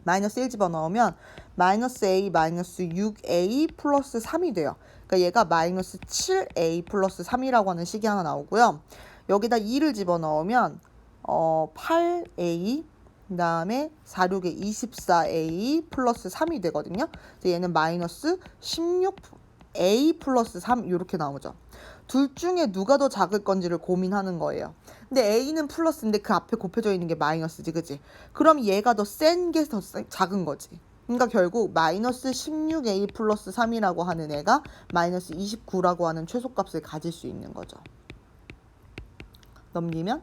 마이너스 1 집어넣으면 마이너스 A 마이너스 6A 플러스 3이 돼요. 그러니까 얘가 마이너스 7A 플러스 3이라고 하는 식이 하나 나오고요. 여기다 2를 집어넣으면 8A 그 다음에 4, 6에 24a 플러스 3이 되거든요. 그래서 얘는 마이너스 16a 플러스 3 이렇게 나오죠. 둘 중에 누가 더 작을 건지를 고민하는 거예요. 근데 a는 플러스인데 그 앞에 곱해져 있는 게 마이너스지, 그지? 그럼 얘가 더 센 게 더 작은 거지. 그러니까 결국 마이너스 16a 플러스 3이라고 하는 애가 마이너스 29라고 하는 최소값을 가질 수 있는 거죠. 넘기면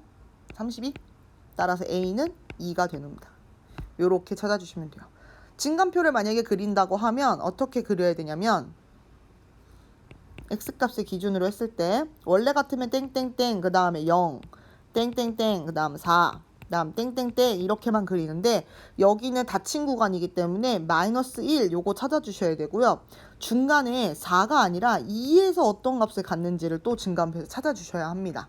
32. 따라서 a는 2가 됩니다. 요렇게 찾아주시면 돼요. 증감표를 만약에 그린다고 하면 어떻게 그려야 되냐면 x값을 기준으로 했을 때 원래 같으면 땡땡땡 그 다음에 0 땡땡땡 그 다음 4 그 다음 땡땡땡 이렇게만 그리는데 여기는 닫힌 구간이기 때문에 마이너스 1 요거 찾아주셔야 되고요. 중간에 4가 아니라 2에서 어떤 값을 갖는지를 또 증감표에서 찾아주셔야 합니다.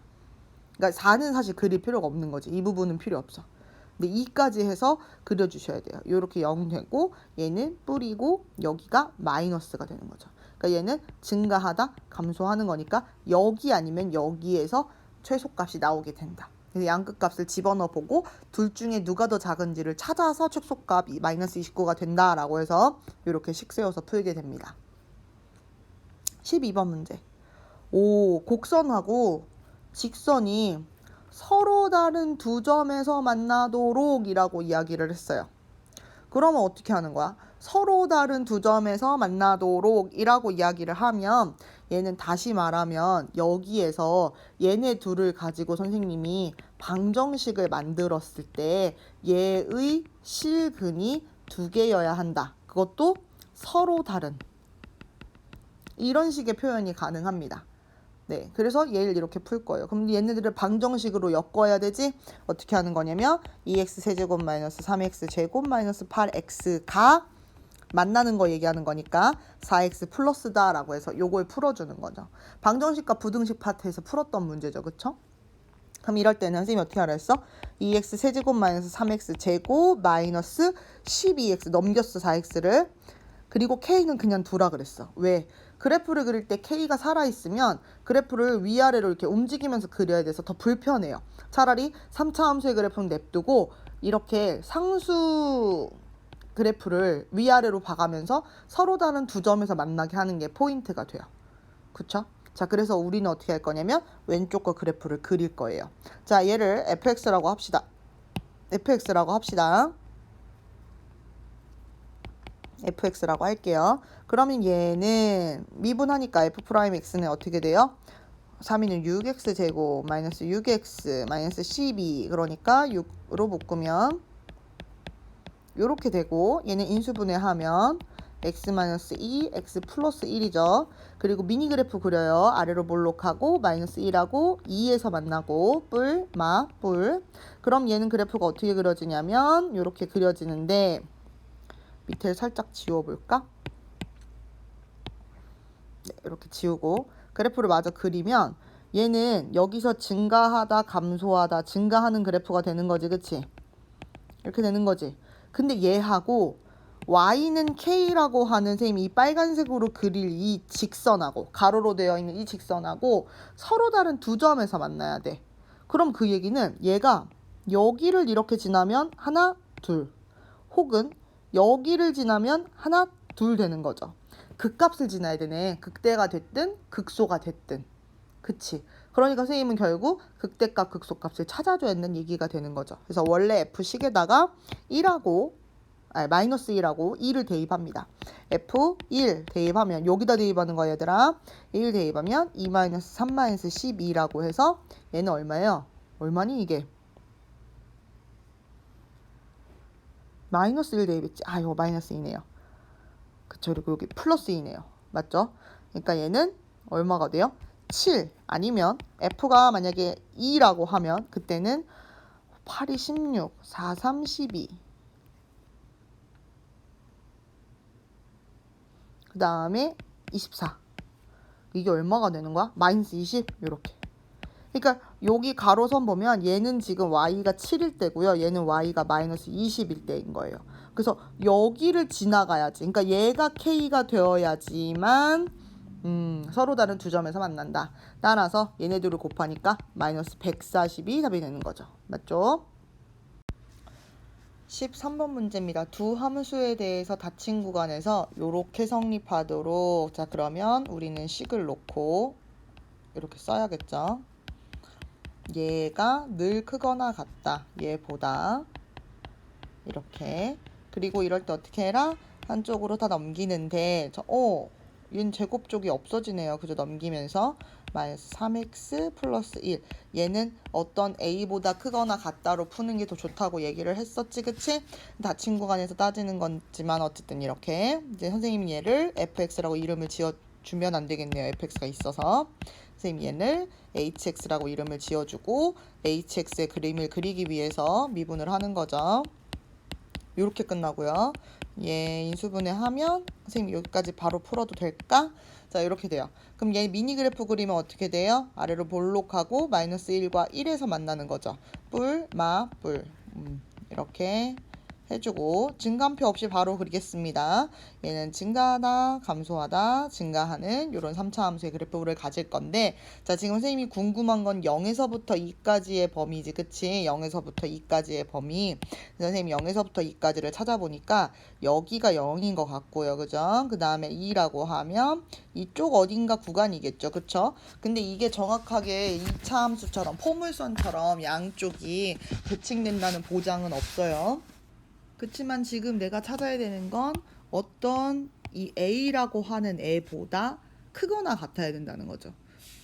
그러니까 4는 사실 그릴 필요가 없는 거지. 이 부분은 필요 없어. 근데 2까지 해서 그려주셔야 돼요. 이렇게 0 되고 얘는 뿌리고 여기가 마이너스가 되는 거죠. 그러니까 얘는 증가하다 감소하는 거니까 여기 아니면 여기에서 최소값이 나오게 된다. 그래서 양끝값을 집어넣어 보고 둘 중에 누가 더 작은지를 찾아서 최소값이 마이너스 29가 된다라고 해서 이렇게 식 세워서 풀게 됩니다. 12번 문제. 곡선하고 직선이 서로 다른 두 점에서 만나도록 이라고 이야기를 했어요. 그러면 어떻게 하는 거야? 서로 다른 두 점에서 만나도록 이라고 이야기를 하면 얘는 다시 말하면 여기에서 얘네 둘을 가지고 선생님이 방정식을 만들었을 때 얘의 실근이 두 개여야 한다. 그것도 서로 다른 이런 식의 표현이 가능합니다. 네, 그래서 얘를 이렇게 풀 거예요. 그럼 얘네들을 방정식으로 엮어야 되지? 어떻게 하는 거냐면 2x 세제곱 마이너스 3x 제곱 마이너스 8x가 만나는 거 얘기하는 거니까 4x 플러스다 라고 해서 요걸 풀어주는 거죠. 방정식과 부등식 파트에서 풀었던 문제죠. 그쵸? 그럼 이럴 때는 선생님이 어떻게 하라 했어? 2x 세제곱 마이너스 3x 제곱 마이너스 12x 넘겼어 4x를. 그리고 k는 그냥 두라 그랬어. 왜? 그래프를 그릴 때 k가 살아있으면 그래프를 위아래로 이렇게 움직이면서 그려야 돼서 더 불편해요. 차라리 3차 함수의 그래프는 냅두고 이렇게 상수 그래프를 위아래로 봐가면서 서로 다른 두 점에서 만나게 하는 게 포인트가 돼요. 그쵸? 자, 그래서 우리는 어떻게 할 거냐면 왼쪽 거 그래프를 그릴 거예요. 자, 얘를 fx라고 합시다. fx라고 합시다. fx라고 할게요. 그러면 얘는 미분하니까 f'x는 어떻게 돼요? 3위는 6x 제곱 마이너스 6x 마이너스 12 그러니까 6으로 묶으면 이렇게 되고 얘는 인수분해하면 x 마이너스 2, x 플러스 1이죠. 그리고 미니 그래프 그려요. 아래로 볼록하고 마이너스 1하고 2에서 만나고 뿔, 마, 뿔. 그럼 얘는 그래프가 어떻게 그려지냐면 이렇게 그려지는데 밑에를 살짝 지워볼까? 네, 이렇게 지우고 그래프를 마저 그리면 얘는 여기서 증가하다 감소하다 증가하는 그래프가 되는 거지, 그치? 이렇게 되는 거지. 근데 얘하고 y는 k라고 하는 선생님이 이 빨간색으로 그릴 이 직선하고 가로로 되어 있는 이 직선하고 서로 다른 두 점에서 만나야 돼. 그럼 그 얘기는 얘가 여기를 이렇게 지나면 하나, 둘 혹은 여기를 지나면 하나, 둘 되는 거죠. 극값을 지나야 되네. 극대가 됐든 극소가 됐든. 그치? 그러니까 선생님은 결국 극대값, 극소값을 찾아줘야 하는 얘기가 되는 거죠. 그래서 원래 F식에다가 1하고 마이너스 1하고 2를 대입합니다. F1 대입하면 여기다 대입하는 거야 얘들아. 1 대입하면 2 마이너스 3 마이너스 12라고 해서 얘는 얼마예요? 얼마니 이게? 마이너스 1 대입했지. 아 이거 마이너스 2네요. 그쵸. 그리고 여기 플러스 2네요. 맞죠? 그러니까 얘는 얼마가 돼요? 7 아니면 F가 만약에 2라고 하면 그때는 8이 16, 4, 3, 12 그 다음에 24 이게 얼마가 되는 거야? 마이너스 20 이렇게. 그러니까 여기 가로선 보면 얘는 지금 y가 7일 때고요. 얘는 y가 마이너스 20일 때인 거예요. 그래서 여기를 지나가야지. 그러니까 얘가 k가 되어야지만 서로 다른 두 점에서 만난다. 따라서 얘네들을 곱하니까 마이너스 140이 답이 되는 거죠. 맞죠? 13번 문제입니다. 두 함수에 대해서 닫힌 구간에서 이렇게 성립하도록. 자, 그러면 우리는 식을 놓고 이렇게 써야겠죠. 얘가 늘 크거나 같다. 얘보다. 이렇게. 그리고 이럴 때 어떻게 해라? 한쪽으로 다 넘기는데 얘는 제곱 쪽이 없어지네요. 그죠? 넘기면서 마이너스 3x 플러스 1. 얘는 어떤 a보다 크거나 같다로 푸는 게 더 좋다고 얘기를 했었지, 그치? 닫힌 구간에서 따지는 거지만 어쨌든 이렇게 이제 선생님이 얘를 fx라고 이름을 지어주면 안 되겠네요. fx가 있어서. 선생님 얘를 hx라고 이름을 지어주고 hx의 그림을 그리기 위해서 미분을 하는 거죠. 이렇게 끝나고요. 얘 인수분해하면 선생님 여기까지 바로 풀어도 될까? 자, 이렇게 돼요. 그럼 얘 미니 그래프 그리면 어떻게 돼요? 아래로 볼록하고 마이너스 1과 1에서 만나는 거죠. 뿔, 마, 뿔. 이렇게 해주고 증가함표 없이 바로 그리겠습니다. 얘는 증가하다, 감소하다, 증가하는 이런 3차 함수의 그래프를 가질 건데, 자, 지금 선생님이 궁금한 건 0에서부터 2까지의 범위지, 그치? 0에서부터 2까지의 범위. 선생님이 0에서부터 2까지를 찾아보니까 여기가 0인 것 같고요, 그죠? 그 다음에 2라고 하면 이쪽 어딘가 구간이겠죠, 그쵸? 근데 이게 정확하게 2차 함수처럼 포물선처럼 양쪽이 대칭된다는 보장은 없어요. 그치만 지금 내가 찾아야 되는 건 어떤 이 A라고 하는 애보다 크거나 같아야 된다는 거죠.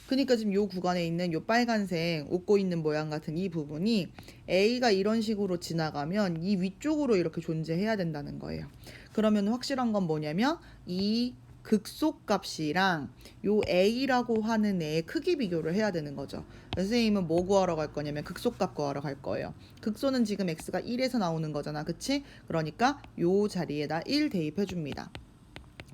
그러니까 지금 요 구간에 있는 요 빨간색 웃고 있는 모양 같은 이 부분이 A가 이런 식으로 지나가면 이 위쪽으로 이렇게 존재해야 된다는 거예요. 그러면 확실한 건 뭐냐면 이 극소값이랑 요 A라고 하는 애의 크기 비교를 해야 되는 거죠. 선생님은 뭐 구하러 갈 거냐면 극소값 구하러 갈 거예요. 극소는 지금 x가 1에서 나오는 거잖아. 그치? 그러니까 요 자리에다 1 대입해 줍니다.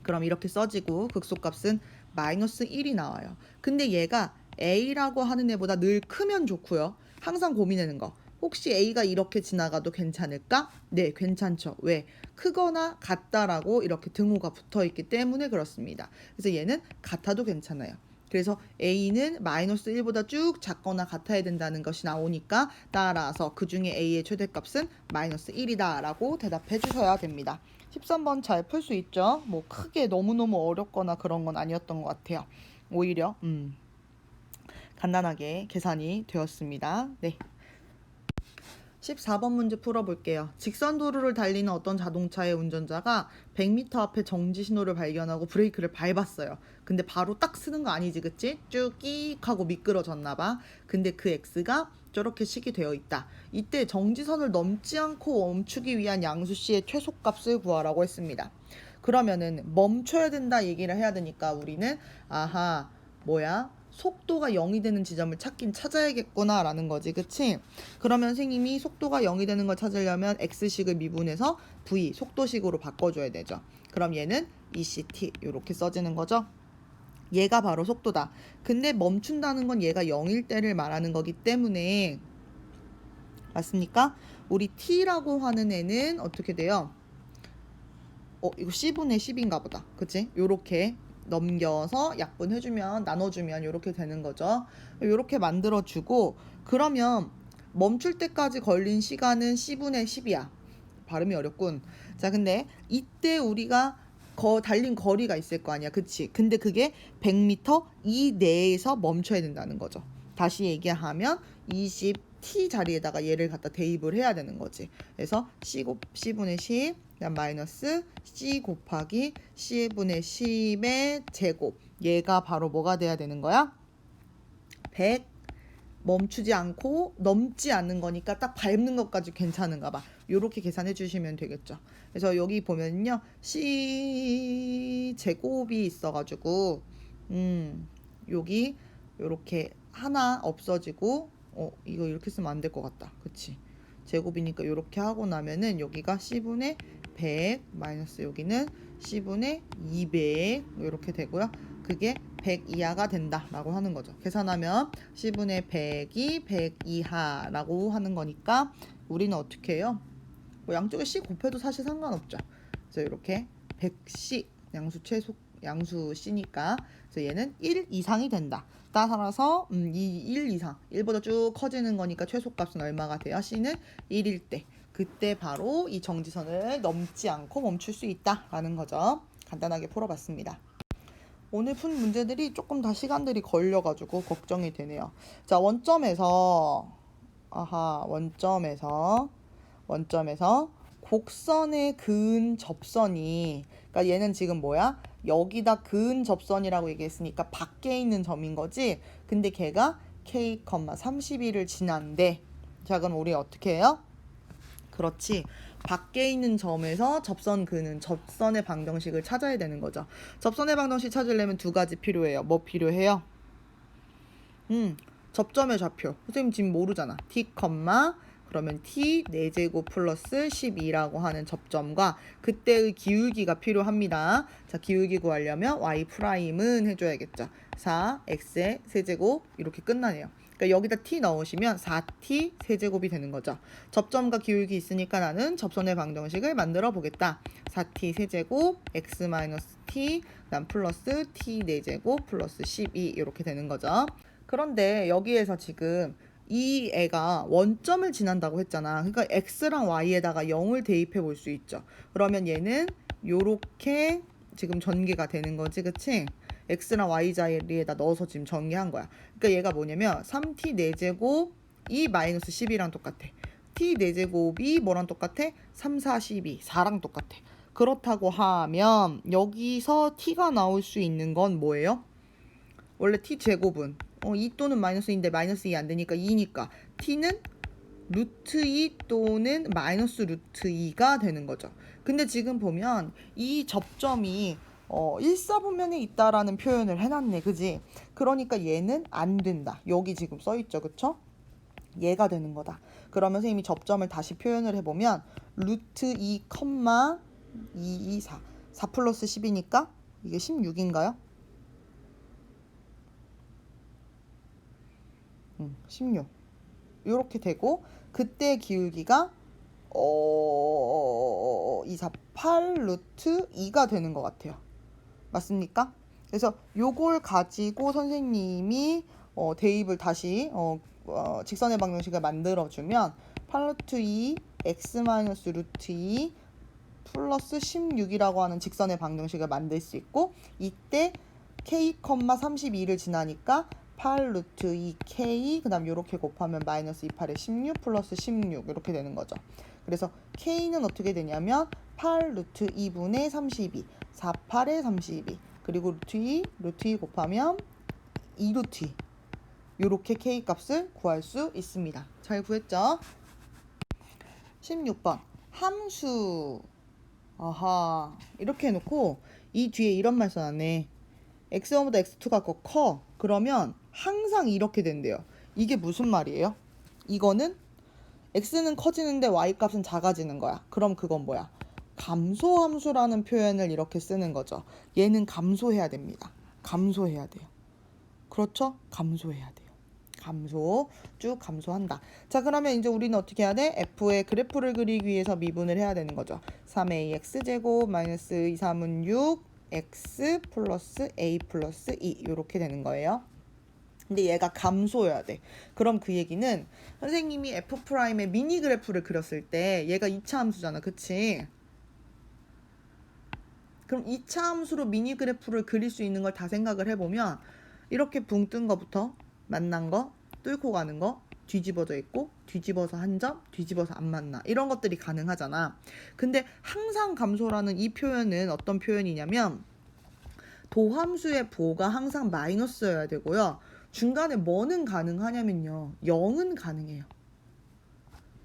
그럼 이렇게 써지고 극소값은 마이너스 1이 나와요. 근데 얘가 A라고 하는 애보다 늘 크면 좋고요. 항상 고민하는 거. 혹시 A가 이렇게 지나가도 괜찮을까? 네, 괜찮죠. 왜? 크거나 같다라고 이렇게 등호가 붙어 있기 때문에 그렇습니다. 그래서 얘는 같아도 괜찮아요. 그래서 A는 마이너스 1보다 쭉 작거나 같아야 된다는 것이 나오니까 따라서 그 중에 A의 최대값은 마이너스 1이다 라고 대답해 주셔야 됩니다. 13번 잘 풀 수 있죠? 뭐 크게 너무너무 어렵거나 그런 건 아니었던 것 같아요. 오히려 간단하게 계산이 되었습니다. 네. 14번 문제 풀어볼게요. 직선 도로를 달리는 어떤 자동차의 운전자가 100m 앞에 정지 신호를 발견하고 브레이크를 밟았어요. 근데 바로 딱 쓰는 거 아니지, 그치? 쭉 끼익 하고 미끄러졌나 봐. 근데 그 X가 저렇게 식이 되어 있다. 이때 정지선을 넘지 않고 멈추기 위한 양수씨의 최소값을 구하라고 했습니다. 그러면은 멈춰야 된다 얘기를 해야 되니까 우리는 속도가 0이 되는 지점을 찾긴 찾아야겠구나 라는 거지, 그치? 그러면 선생님이 속도가 0이 되는 걸 찾으려면 x식을 미분해서 v 속도식으로 바꿔줘야 되죠. 그럼 얘는 ECT 이렇게 써지는 거죠. 얘가 바로 속도다. 근데 멈춘다는 건 얘가 0일 때를 말하는 거기 때문에 맞습니까? 우리 t라고 하는 애는 어떻게 돼요? 이거 c분의 10인가 보다. 그치? 요렇게 넘겨서 약분해주면 나눠주면 이렇게 되는 거죠. 이렇게 만들어주고 그러면 멈출 때까지 걸린 시간은 c분의 10이야. 발음이 어렵군. 자, 근데 이때 우리가 달린 거리가 있을 거 아니야. 그치? 근데 그게 100m 이내에서 멈춰야 된다는 거죠. 다시 얘기하면 20t 자리에다가 얘를 갖다 대입을 해야 되는 거지. 그래서 c분의 10 마이너스 c 곱하기 c분의 10의 제곱. 얘가 바로 뭐가 돼야 되는 거야? 100 멈추지 않고 넘지 않는 거니까 딱 밟는 것까지 괜찮은가 봐. 요렇게 계산해 주시면 되겠죠. 그래서 여기 보면요. c 제곱이 있어가지고 여기 요렇게 하나 없어지고 이거 이렇게 쓰면 안 될 것 같다. 그치? 제곱이니까 요렇게 하고 나면은 여기가 c분의 100 마이너스 여기는 c분의 200 이렇게 되고요. 그게 100 이하가 된다라고 하는 거죠. 계산하면 c분의 100이 100 이하라고 하는 거니까 우리는 어떻게 해요? 뭐 양쪽에 c 곱해도 사실 상관없죠. 그래서 이렇게 100c 양수 c니까 그래서 얘는 1 이상이 된다. 따라서 이 1 이상 1보다 쭉 커지는 거니까 최소값은 얼마가 돼요? c는 1일 때. 그때 바로 이 정지선을 넘지 않고 멈출 수 있다라는 거죠. 간단하게 풀어봤습니다. 오늘 푼 문제들이 조금 다 시간들이 걸려가지고 걱정이 되네요. 자, 원점에서 곡선의 근 접선이, 그러니까 얘는 지금 뭐야? 여기다 근 접선이라고 얘기했으니까 밖에 있는 점인 거지. 근데 걔가 K, 32를 지난데, 자, 그럼 우리 어떻게 해요? 그렇지. 밖에 있는 점에서 접선 그는 접선의 방정식을 찾아야 되는 거죠. 접선의 방정식 찾으려면 두 가지 필요해요. 뭐 필요해요? 접점의 좌표. 선생님 지금 모르잖아. t, 그러면 t 4제곱 플러스 12라고 하는 접점과 그때의 기울기가 필요합니다. 자, 기울기 구하려면 y'은 해줘야겠죠. 4x의 세제곱 이렇게 끝나네요. 그러니까 여기다 t 넣으시면 4t 세제곱이 되는 거죠. 접점과 기울기 있으니까 나는 접선의 방정식을 만들어 보겠다. 4t 세제곱 x-t 그다음 플러스 t 4제곱 플러스 12 이렇게 되는 거죠. 그런데 여기에서 지금 이 애가 원점을 지난다고 했잖아. 그러니까 x랑 y에다가 0을 대입해 볼 수 있죠. 그러면 얘는 요렇게 지금 전개가 되는 거지, 그치? x랑 y 자리에다 넣어서 지금 전개한 거야. 그러니까 얘가 뭐냐면 3t 4제곱 이 마이너스 10이랑 똑같아. t 4제곱이 뭐랑 똑같아? 3, 4, 12, 4랑 똑같아. 그렇다고 하면 여기서 t가 나올 수 있는 건 뭐예요? 원래 t 제곱은 2 또는 마이너스 2인데 마이너스 2 안 되니까 2니까 t는 루트 2 또는 마이너스 루트 2가 되는 거죠. 근데 지금 보면 이 접점이 일사분면에 있다라는 표현을 해놨네, 그지? 그러니까 얘는 안 된다. 여기 지금 써있죠, 그쵸? 얘가 되는 거다. 그러면 선생님이 접점을 다시 표현을 해보면 루트 2, 2, 2, 4 4 플러스 10이니까 이게 16인가요? 16 이렇게 되고 그때 기울기가 248 루트 2가 되는 것 같아요. 맞습니까? 그래서 요걸 가지고 선생님이 대입을 다시 직선의 방정식을 만들어주면 8 루트 2 x 마이너스 루트 2 플러스 16이라고 하는 직선의 방정식을 만들 수 있고 이때 k, 32를 지나니까 8 루트 2k 그 다음 요렇게 곱하면 마이너스 28에 16 플러스 16 이렇게 되는 거죠. 그래서 k는 어떻게 되냐면 8 루트 2분의 32 48에 32 그리고 루트 2 곱하면 2 루트 2 요렇게 k 값을 구할 수 있습니다. 잘 구했죠? 16번 함수 이렇게 해놓고 이 뒤에 이런 말 써놨네. x1보다 x2가 커. 그러면 항상 이렇게 된대요. 이게 무슨 말이에요? 이거는 x는 커지는데 y 값은 작아지는 거야. 그럼 그건 뭐야? 감소함수라는 표현을 이렇게 쓰는 거죠. 얘는 감소해야 됩니다. 감소해야 돼요. 그렇죠? 감소해야 돼요. 감소, 쭉 감소한다. 자, 그러면 이제 우리는 어떻게 해야 돼? f의 그래프를 그리기 위해서 미분을 해야 되는 거죠. 3a x제곱 마이너스 2, 3은 6 x 플러스 a 플러스 2 이렇게 되는 거예요. 근데 얘가 감소해야 돼. 그럼 그 얘기는 선생님이 f'의 미니 그래프를 그렸을 때 얘가 2차 함수잖아. 그치? 그럼 2차 함수로 미니 그래프를 그릴 수 있는 걸 다 생각을 해보면 이렇게 붕 뜬 거부터 만난 거, 뚫고 가는 거, 뒤집어져 있고 뒤집어서 한 점, 뒤집어서 안 만나 이런 것들이 가능하잖아. 근데 항상 감소라는 이 표현은 어떤 표현이냐면 도함수의 부호가 항상 마이너스여야 되고요. 중간에 뭐는 가능하냐면요. 0은 가능해요.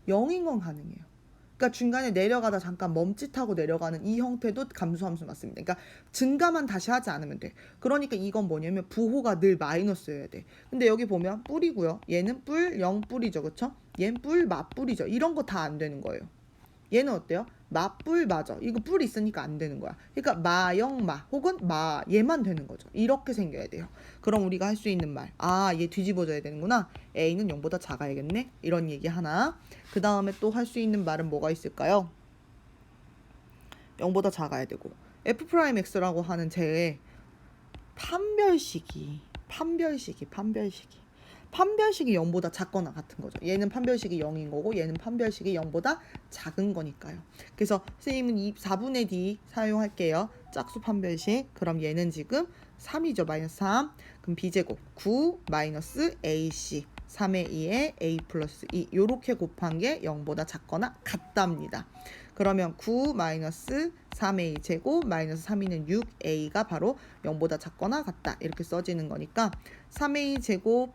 0인 건 가능해요. 그러니까 중간에 내려가다 잠깐 멈칫하고 내려가는 이 형태도 감소함수 맞습니다. 그러니까 증가만 다시 하지 않으면 돼. 그러니까 이건 뭐냐면 부호가 늘 마이너스여야 돼. 근데 여기 보면 뿔이고요. 얘는 뿔 0뿔이죠. 그쵸? 얘는 뿔 맞뿔이죠. 이런 거 다 안 되는 거예요. 얘는 어때요? 마뿔 맞아. 이거 뿔 있으니까 안 되는 거야. 그러니까 마영마 혹은 마 얘만 되는 거죠. 이렇게 생겨야 돼요. 그럼 우리가 할 수 있는 말. 얘 뒤집어져야 되는구나. A는 0보다 작아야겠네. 이런 얘기 하나. 그 다음에 또 할 수 있는 말은 뭐가 있을까요? 0보다 작아야 되고 F'X라고 하는 제 판별식이 판별식이 0보다 작거나 같은 거죠. 얘는 판별식이 0인 거고 얘는 판별식이 0보다 작은 거니까요. 그래서 선생님은 이 4분의 D 사용할게요. 짝수 판별식. 그럼 얘는 지금 3이죠. 마이너스 3. 그럼 B제곱 9 마이너스 AC 3의 2에 A 플러스 2 요렇게 곱한 게 0보다 작거나 같답니다. 그러면 9 마이너스 3A 제곱 마이너스 3A는 6A가 바로 0보다 작거나 같다. 이렇게 써지는 거니까 3A 제곱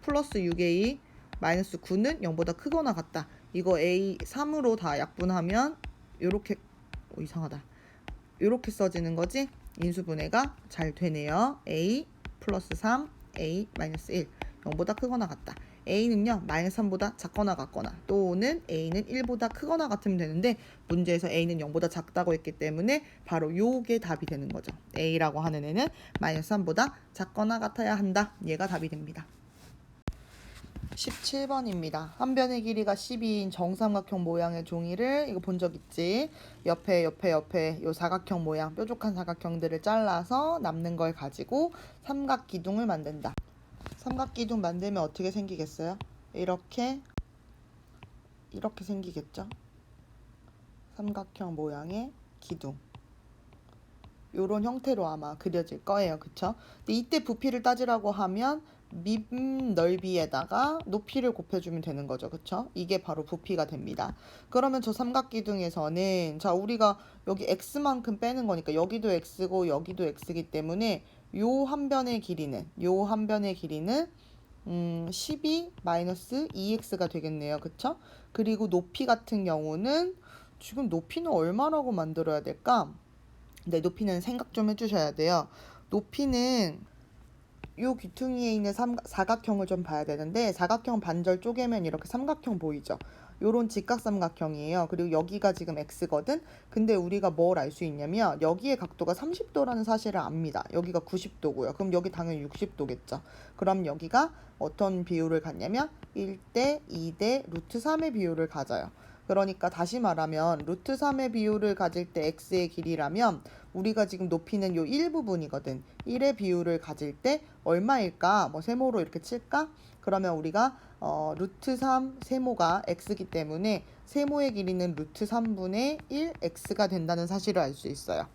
플러스 6A 마이너스 9는 0보다 크거나 같다. 이거 A 3으로 다 약분하면 요렇게 이상하다. 요렇게 써지는 거지. 인수분해가 잘 되네요. A 플러스 3 A 마이너스 1 0보다 크거나 같다. A는요 마이너스 3보다 작거나 같거나 또는 A는 1보다 크거나 같으면 되는데 문제에서 A는 0보다 작다고 했기 때문에 바로 요게 답이 되는 거죠. A라고 하는 애는 마이너스 3보다 작거나 같아야 한다. 얘가 답이 됩니다. 17번입니다. 한 변의 길이가 12인 정삼각형 모양의 종이를 이거 본 적 있지? 옆에 요 사각형 모양 뾰족한 사각형들을 잘라서 남는 걸 가지고 삼각기둥을 만든다. 삼각기둥 만들면 어떻게 생기겠어요? 이렇게 생기겠죠? 삼각형 모양의 기둥. 요런 형태로 아마 그려질 거예요. 그쵸? 근데 이때 부피를 따지라고 하면 밑 넓이에다가 높이를 곱해주면 되는 거죠. 그쵸? 이게 바로 부피가 됩니다. 그러면 저 삼각기둥에서는 자 우리가 여기 x만큼 빼는 거니까 여기도 x고 여기도 x이기 때문에 요 한 변의 길이는 12 마이너스 2x가 되겠네요. 그쵸? 그리고 높이 같은 경우는 지금 높이는 얼마라고 만들어야 될까? 네, 높이는 생각 좀 해주셔야 돼요. 높이는 요 귀퉁이에 있는 사각형을 좀 봐야 되는데 사각형 반절 쪼개면 이렇게 삼각형 보이죠? 요런 직각삼각형이에요. 그리고 여기가 지금 x거든? 근데 우리가 뭘 알 수 있냐면 여기의 각도가 30도라는 사실을 압니다. 여기가 90도고요. 그럼 여기 당연히 60도겠죠. 그럼 여기가 어떤 비율을 갖냐면 1대 2대 루트 3의 비율을 가져요. 그러니까 다시 말하면 루트 3의 비율을 가질 때 x의 길이라면 우리가 지금 높이는 요 1부분이거든. 1의 비율을 가질 때 얼마일까? 뭐 세모로 이렇게 칠까? 그러면 우리가 루트 3 세모가 x이기 때문에 세모의 길이는 루트 3분의 1 x가 된다는 사실을 알 수 있어요.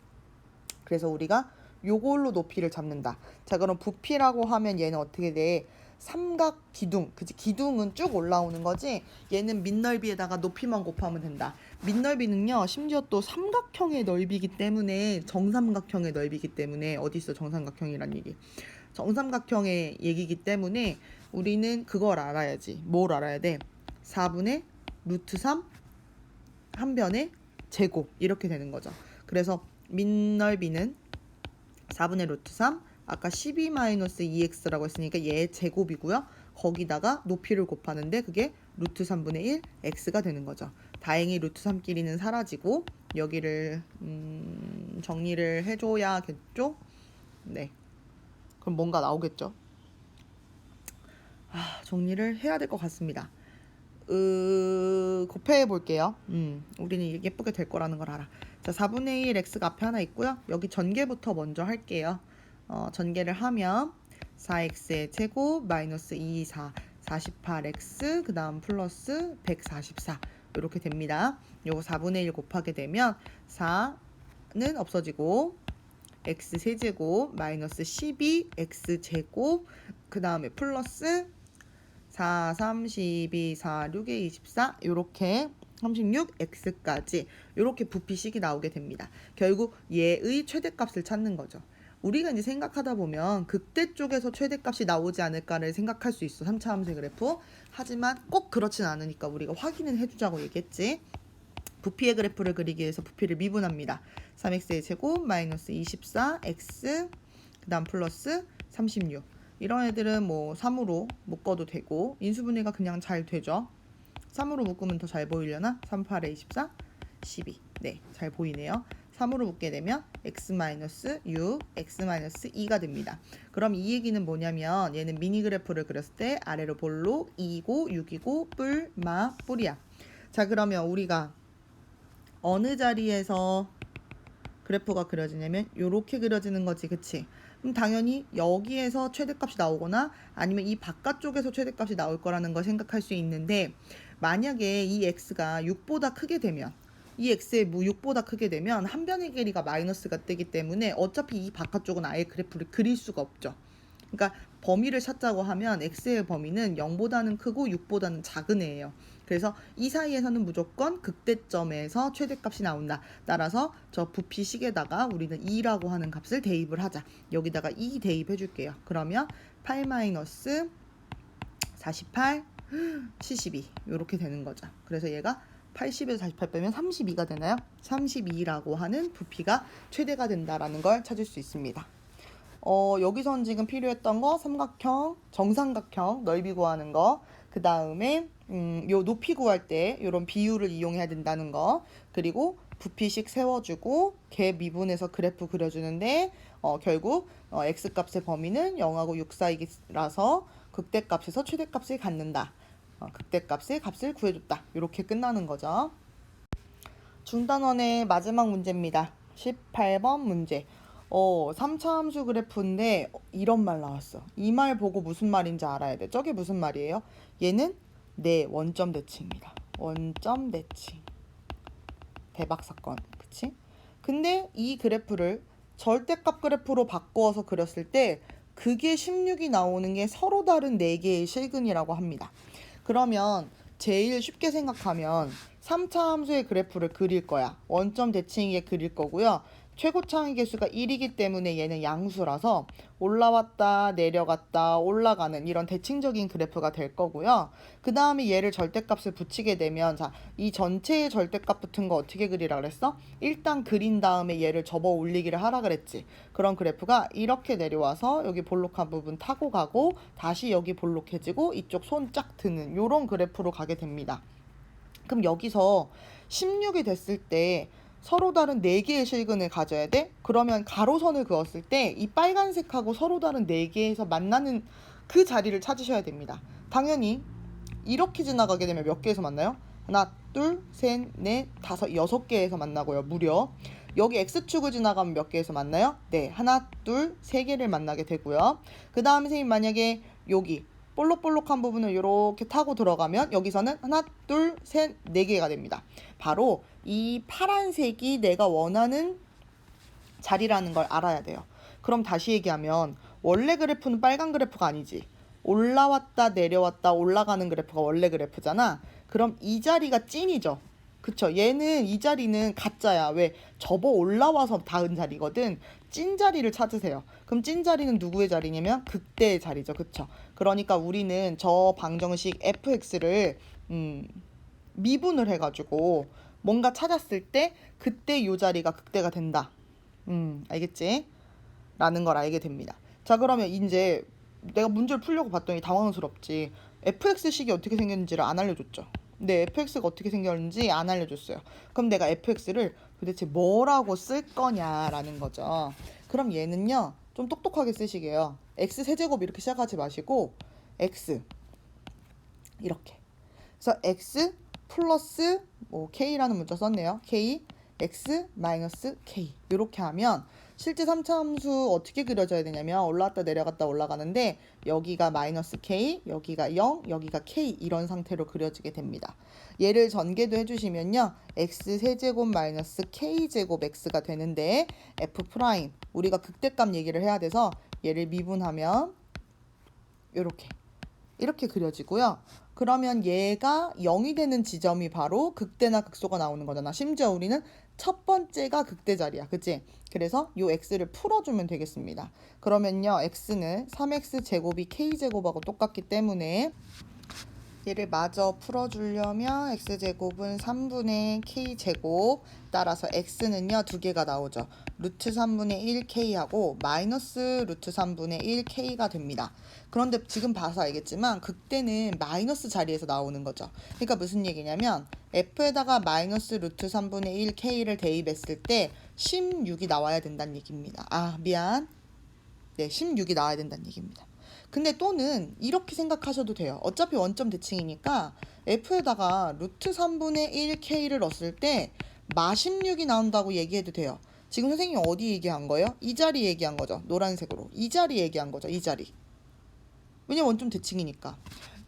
그래서 우리가 요걸로 높이를 잡는다. 자, 그럼 부피라고 하면 얘는 어떻게 돼? 삼각 기둥, 그치? 기둥은 쭉 올라오는 거지. 얘는 밑넓이에다가 높이만 곱하면 된다. 밑넓이는요, 심지어 또 삼각형의 넓이기 때문에 정삼각형의 넓이기 때문에 어디 있어 정삼각형이란 얘기? 정삼각형의 얘기이기 때문에 우리는 그걸 알아야지. 뭘 알아야 돼? 4분의 루트 3 한 변의 제곱 이렇게 되는 거죠. 그래서 밑넓이는 4분의 루트 3 아까 12-2x라고 했으니까 얘 제곱이고요. 거기다가 높이를 곱하는데 그게 루트 3분의 1 x가 되는 거죠. 다행히 루트 3끼리는 사라지고 여기를 정리를 해줘야겠죠? 네. 그럼 뭔가 나오겠죠? 정리를 해야 될 것 같습니다. 곱해 볼게요. 우리는 예쁘게 될 거라는 걸 알아. 자, 4분의 1 x가 앞에 하나 있고요. 여기 전개부터 먼저 할게요. 전개를 하면 4x의 제곱 마이너스 2, 4, 48x 그 다음 플러스 144 이렇게 됩니다. 요거 4분의 1 곱하게 되면 4는 없어지고 x 세제곱 마이너스 12x 제곱 그 다음에 플러스 4, 3, 12, 4, 6에 24 이렇게 36x까지 이렇게 부피식이 나오게 됩니다. 결국 얘의 최대값을 찾는 거죠. 우리가 이제 생각하다 보면 극대 쪽에서 최대값이 나오지 않을까를 생각할 수 있어. 3차 함수의 그래프. 하지만 꼭 그렇진 않으니까 우리가 확인은 해주자고 얘기했지. 부피의 그래프를 그리기 위해서 부피를 미분합니다. 3x의 제곱 마이너스 24x 그 다음 플러스 36 이런 애들은 뭐 3으로 묶어도 되고 인수분해가 그냥 잘 되죠. 3으로 묶으면 더 잘 보이려나? 3, 8에 24, 12 네, 잘 보이네요. 3으로 묶게 되면 x-6, x-2가 됩니다. 그럼 이 얘기는 뭐냐면 얘는 미니 그래프를 그렸을 때 아래로 볼록 2이고 6이고 뿔, 마, 뿔이야. 자, 그러면 우리가 어느 자리에서 그래프가 그려지냐면 요렇게 그려지는 거지. 그치? 그럼 당연히 여기에서 최대값이 나오거나 아니면 이 바깥쪽에서 최대값이 나올 거라는 걸 생각할 수 있는데, 만약에 이 x가 6보다 크게 되면, 이 x의 6보다 크게 되면 한 변의 길이가 마이너스가 뜨기 때문에 어차피 이 바깥쪽은 아예 그래프를 그릴 수가 없죠. 그러니까 범위를 찾자고 하면 x의 범위는 0보다는 크고 6보다는 작은 애예요. 그래서 이 사이에서는 무조건 극대점에서 최대값이 나온다. 따라서 저 부피식에다가 우리는 2라고 하는 값을 대입을 하자. 여기다가 2 대입해 줄게요. 그러면 8-48, 72 이렇게 되는 거죠. 그래서 얘가 80에서 48 빼면 32가 되나요? 32라고 하는 부피가 최대가 된다라는 걸 찾을 수 있습니다. 여기선 지금 필요했던 거 삼각형, 정삼각형 넓이 구하는 거, 그 다음에 요 높이 구할 때 요런 비율을 이용해야 된다는 거, 그리고 부피식 세워주고 걔 미분해서 그래프 그려주는데 결국 x값의 범위는 0하고 6 사이라서 극대값에서 최대값을 갖는다. 극대값의 값을 구해줬다. 이렇게 끝나는 거죠. 중단원의 마지막 문제입니다. 18번 문제. 3차 함수 그래프인데 이런 말 나왔어. 이 말 보고 무슨 말인지 알아야 돼. 저게 무슨 말이에요? 얘는 네, 원점 대칭입니다. 원점 대칭. 대박 사건. 그치? 근데 이 그래프를 절대값 그래프로 바꾸어서 그렸을 때 그게 16이 나오는 게 서로 다른 4개의 실근이라고 합니다. 그러면 제일 쉽게 생각하면 3차 함수의 그래프를 그릴 거야. 원점 대칭이게 그릴 거고요. 최고차항의 개수가 1이기 때문에 얘는 양수라서 올라왔다 내려갔다 올라가는 이런 대칭적인 그래프가 될 거고요. 그 다음에 얘를 절대값을 붙이게 되면 자, 이 전체의 절대값 붙은 거 어떻게 그리라 그랬어? 일단 그린 다음에 얘를 접어 올리기를 하라 그랬지. 그런 그래프가 이렇게 내려와서 여기 볼록한 부분 타고 가고 다시 여기 볼록해지고 이쪽 손 쫙 드는 요런 그래프로 가게 됩니다. 그럼 여기서 16이 됐을 때 서로 다른 4개의 실근을 가져야 돼? 그러면 가로선을 그었을 때 이 빨간색하고 서로 다른 4개에서 만나는 그 자리를 찾으셔야 됩니다. 당연히 이렇게 지나가게 되면 몇 개에서 만나요? 하나, 둘, 셋, 넷, 다섯, 6개에서 만나고요. 무려. 여기 X축을 지나가면 몇 개에서 만나요? 네, 하나, 둘, 3개를 만나게 되고요. 그 다음에 선생님 만약에 여기 볼록볼록한 부분을 이렇게 타고 들어가면 여기서는 하나, 둘, 셋, 4개가 됩니다. 바로 이 파란색이 내가 원하는 자리라는 걸 알아야 돼요. 그럼 다시 얘기하면 원래 그래프는 빨간 그래프가 아니지. 올라왔다 내려왔다 올라가는 그래프가 원래 그래프잖아. 그럼 이 자리가 찐이죠. 그쵸? 얘는 이 자리는 가짜야. 왜? 접어 올라와서 닿은 자리거든. 찐 자리를 찾으세요. 그럼 찐 자리는 누구의 자리냐면 극대의 자리죠. 그쵸? 그러니까 우리는 저 방정식 fx를 미분을 해가지고 뭔가 찾았을 때 그때 요 자리가 극대가 된다. 알겠지? 라는 걸 알게 됩니다. 자, 그러면 이제 내가 문제를 풀려고 봤더니 당황스럽지. fx식이 어떻게 생겼는지를 안 알려줬죠. 근데 fx가 어떻게 생겼는지 안 알려줬어요. 그럼 내가 fx를 도대체 뭐라고 쓸 거냐라는 거죠. 그럼 얘는요, 좀 똑똑하게 쓰시게요. x 세제곱 이렇게 시작하지 마시고 x 이렇게. 그래서 x 플러스 k라는 문자 썼네요. k x 마이너스 k 이렇게 하면 실제 3차 함수 어떻게 그려져야 되냐면 올라갔다 내려갔다 올라가는데 여기가 마이너스 k, 여기가 0, 여기가 k 이런 상태로 그려지게 됩니다. 얘를 전개도 해주시면요. x 세제곱 마이너스 k 제곱 x가 되는데 f 프라임 우리가 극대값 얘기를 해야 돼서 얘를 미분하면 이렇게 그려지고요. 그러면 얘가 0이 되는 지점이 바로 극대나 극소가 나오는 거잖아. 심지어 우리는 첫 번째가 극대 자리야. 그치? 그래서 요 x를 풀어주면 되겠습니다. 그러면요. x는 3x 제곱이 k 제곱하고 똑같기 때문에 얘를 마저 풀어주려면 x제곱은 3분의 k제곱 따라서 x는요 2개가 나오죠. 루트 3분의 1k하고 마이너스 루트 3분의 1k가 됩니다. 그런데 지금 봐서 알겠지만 극대는 마이너스 자리에서 나오는 거죠. 그러니까 무슨 얘기냐면 f에다가 마이너스 루트 3분의 1k를 대입했을 때 16이 나와야 된다는 얘기입니다. 아 미안. 네 16이 나와야 된다는 얘기입니다. 근데 또는 이렇게 생각하셔도 돼요. 어차피 원점 대칭이니까 f에다가 루트 3분의 1k를 넣었을 때 마 16이 나온다고 얘기해도 돼요. 지금 선생님이 어디 얘기한 거예요? 이 자리 얘기한 거죠. 노란색으로. 이 자리 얘기한 거죠. 이 자리. 왜냐면 원점 대칭이니까.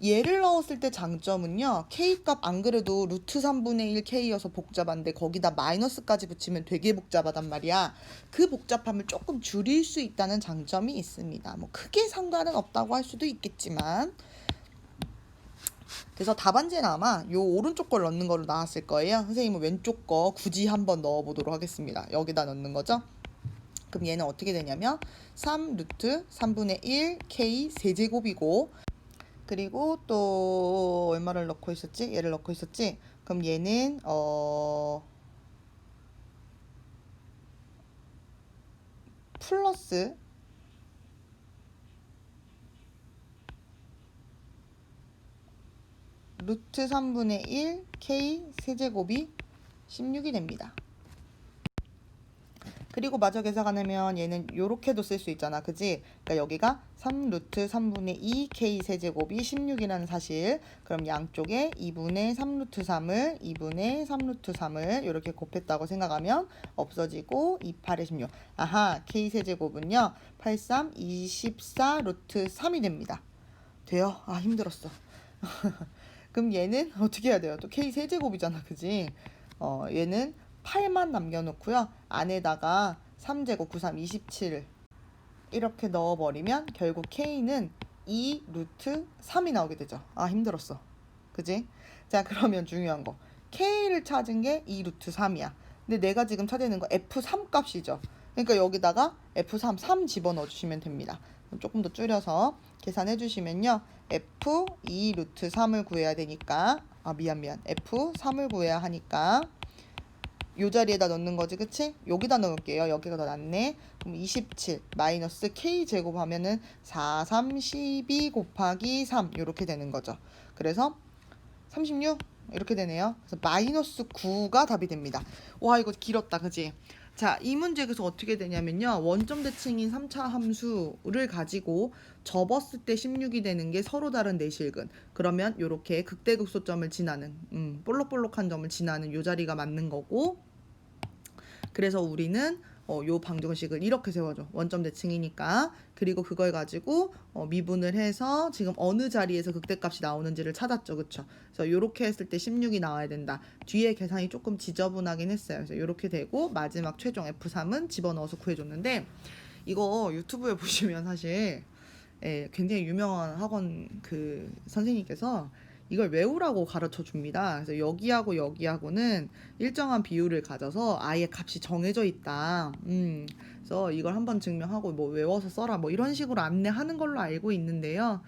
얘를 넣었을 때 장점은요. K값 안 그래도 루트 3분의 1 K여서 복잡한데 거기다 마이너스까지 붙이면 되게 복잡하단 말이야. 그 복잡함을 조금 줄일 수 있다는 장점이 있습니다. 뭐 크게 상관은 없다고 할 수도 있겠지만, 그래서 답안지는 아마 요 오른쪽 걸 넣는 걸로 나왔을 거예요. 선생님은 왼쪽 거 굳이 한번 넣어보도록 하겠습니다. 여기다 넣는 거죠. 그럼 얘는 어떻게 되냐면 3 루트 3분의 1 K 세제곱이고, 그리고 또 얼마를 넣고 있었지? 얘를 넣고 있었지? 그럼 얘는 플러스 루트 3분의 1 K 세제곱이 16이 됩니다. 그리고 마저 계산하면 얘는 요렇게도 쓸 수 있잖아. 그지? 그러니까 여기가 3 루트 3분의 2 K 세제곱이 16이라는 사실. 그럼 양쪽에 2분의 3 루트 3을 2분의 3 루트 3을 이렇게 곱했다고 생각하면 없어지고 2, 8에 16. 아하, K 세제곱은요. 8, 3, 24 루트 3이 됩니다. 돼요? 아, 힘들었어. 그럼 얘는 어떻게 해야 돼요? 또 K 세제곱이잖아. 그지? 얘는 8만 남겨놓고요. 안에다가 3제곱 9, 3, 27 이렇게 넣어버리면 결국 K는 2 루트 3이 나오게 되죠. 아, 힘들었어. 그지? 자, 그러면 중요한 거. K를 찾은 게 2 루트 3이야. 근데 내가 지금 찾아내는 거 F3 값이죠. 그러니까 여기다가 F3, 3 집어넣어 주시면 됩니다. 그럼 조금 더 줄여서 계산해 주시면요. F2 루트 3을 구해야 되니까, 미안. F3을 구해야 하니까 요 자리에다 넣는 거지, 그치? 여기다 넣을게요. 여기가 더 낫네. 그럼 27 마이너스 K 제곱하면은 4, 3, 12 곱하기 3 이렇게 되는 거죠. 그래서 36 이렇게 되네요. 그래서 마이너스 9가 답이 됩니다. 와, 이거 길었다, 그치? 자, 이 문제 그래서 어떻게 되냐면요. 원점 대칭인 3차 함수를 가지고 접었을 때 16이 되는 게 서로 다른 내실근. 그러면 요렇게 극대극소점을 지나는 볼록볼록한 점을 지나는 요 자리가 맞는 거고, 그래서 우리는 요 방정식을 이렇게 세워줘. 원점 대칭이니까. 그리고 그걸 가지고 미분을 해서 지금 어느 자리에서 극대값이 나오는지를 찾았죠. 그쵸? 그래서 요렇게 했을 때 16이 나와야 된다. 뒤에 계산이 조금 지저분하긴 했어요. 그래서 요렇게 되고 마지막 최종 F3은 집어넣어서 구해줬는데, 이거 유튜브에 보시면 사실 굉장히 유명한 학원 그 선생님께서 이걸 외우라고 가르쳐 줍니다. 그래서 여기하고 여기하고는 일정한 비율을 가져서 아예 값이 정해져 있다. 그래서 이걸 한번 증명하고 뭐 외워서 써라 뭐 이런 식으로 안내하는 걸로 알고 있는데요.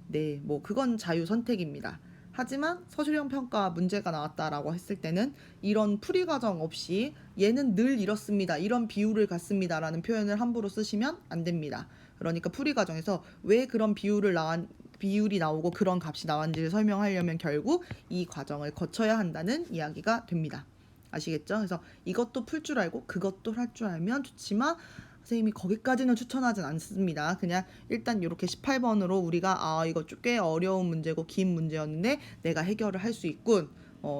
네, 뭐 그건 자유 선택입니다. 하지만 서술형 평가 문제가 나왔다라고 했을 때는 이런 풀이 과정 없이 얘는 늘 이렇습니다. 이런 비율을 갖습니다라는 표현을 함부로 쓰시면 안 됩니다. 그러니까 풀이 과정에서 왜 그런 비율이 나오고 그런 값이 나왔는지를 설명하려면 결국 이 과정을 거쳐야 한다는 이야기가 됩니다. 아시겠죠? 그래서 이것도 풀 줄 알고 그것도 할 줄 알면 좋지만 선생님이 거기까지는 추천하진 않습니다. 그냥 일단 이렇게 18번으로 우리가 이거 꽤 어려운 문제고 긴 문제였는데 내가 해결을 할 수 있군.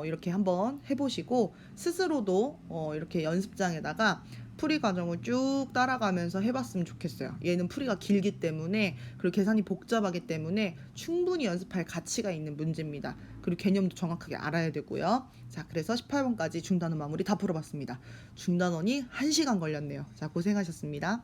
이렇게 한번 해보시고 스스로도 이렇게 연습장에다가 풀이 과정을 쭉 따라가면서 해봤으면 좋겠어요. 얘는 풀이가 길기 때문에, 그리고 계산이 복잡하기 때문에 충분히 연습할 가치가 있는 문제입니다. 그리고 개념도 정확하게 알아야 되고요. 자, 그래서 18번까지 중단원 마무리 다 풀어봤습니다. 중단원이 1시간 걸렸네요. 자, 고생하셨습니다.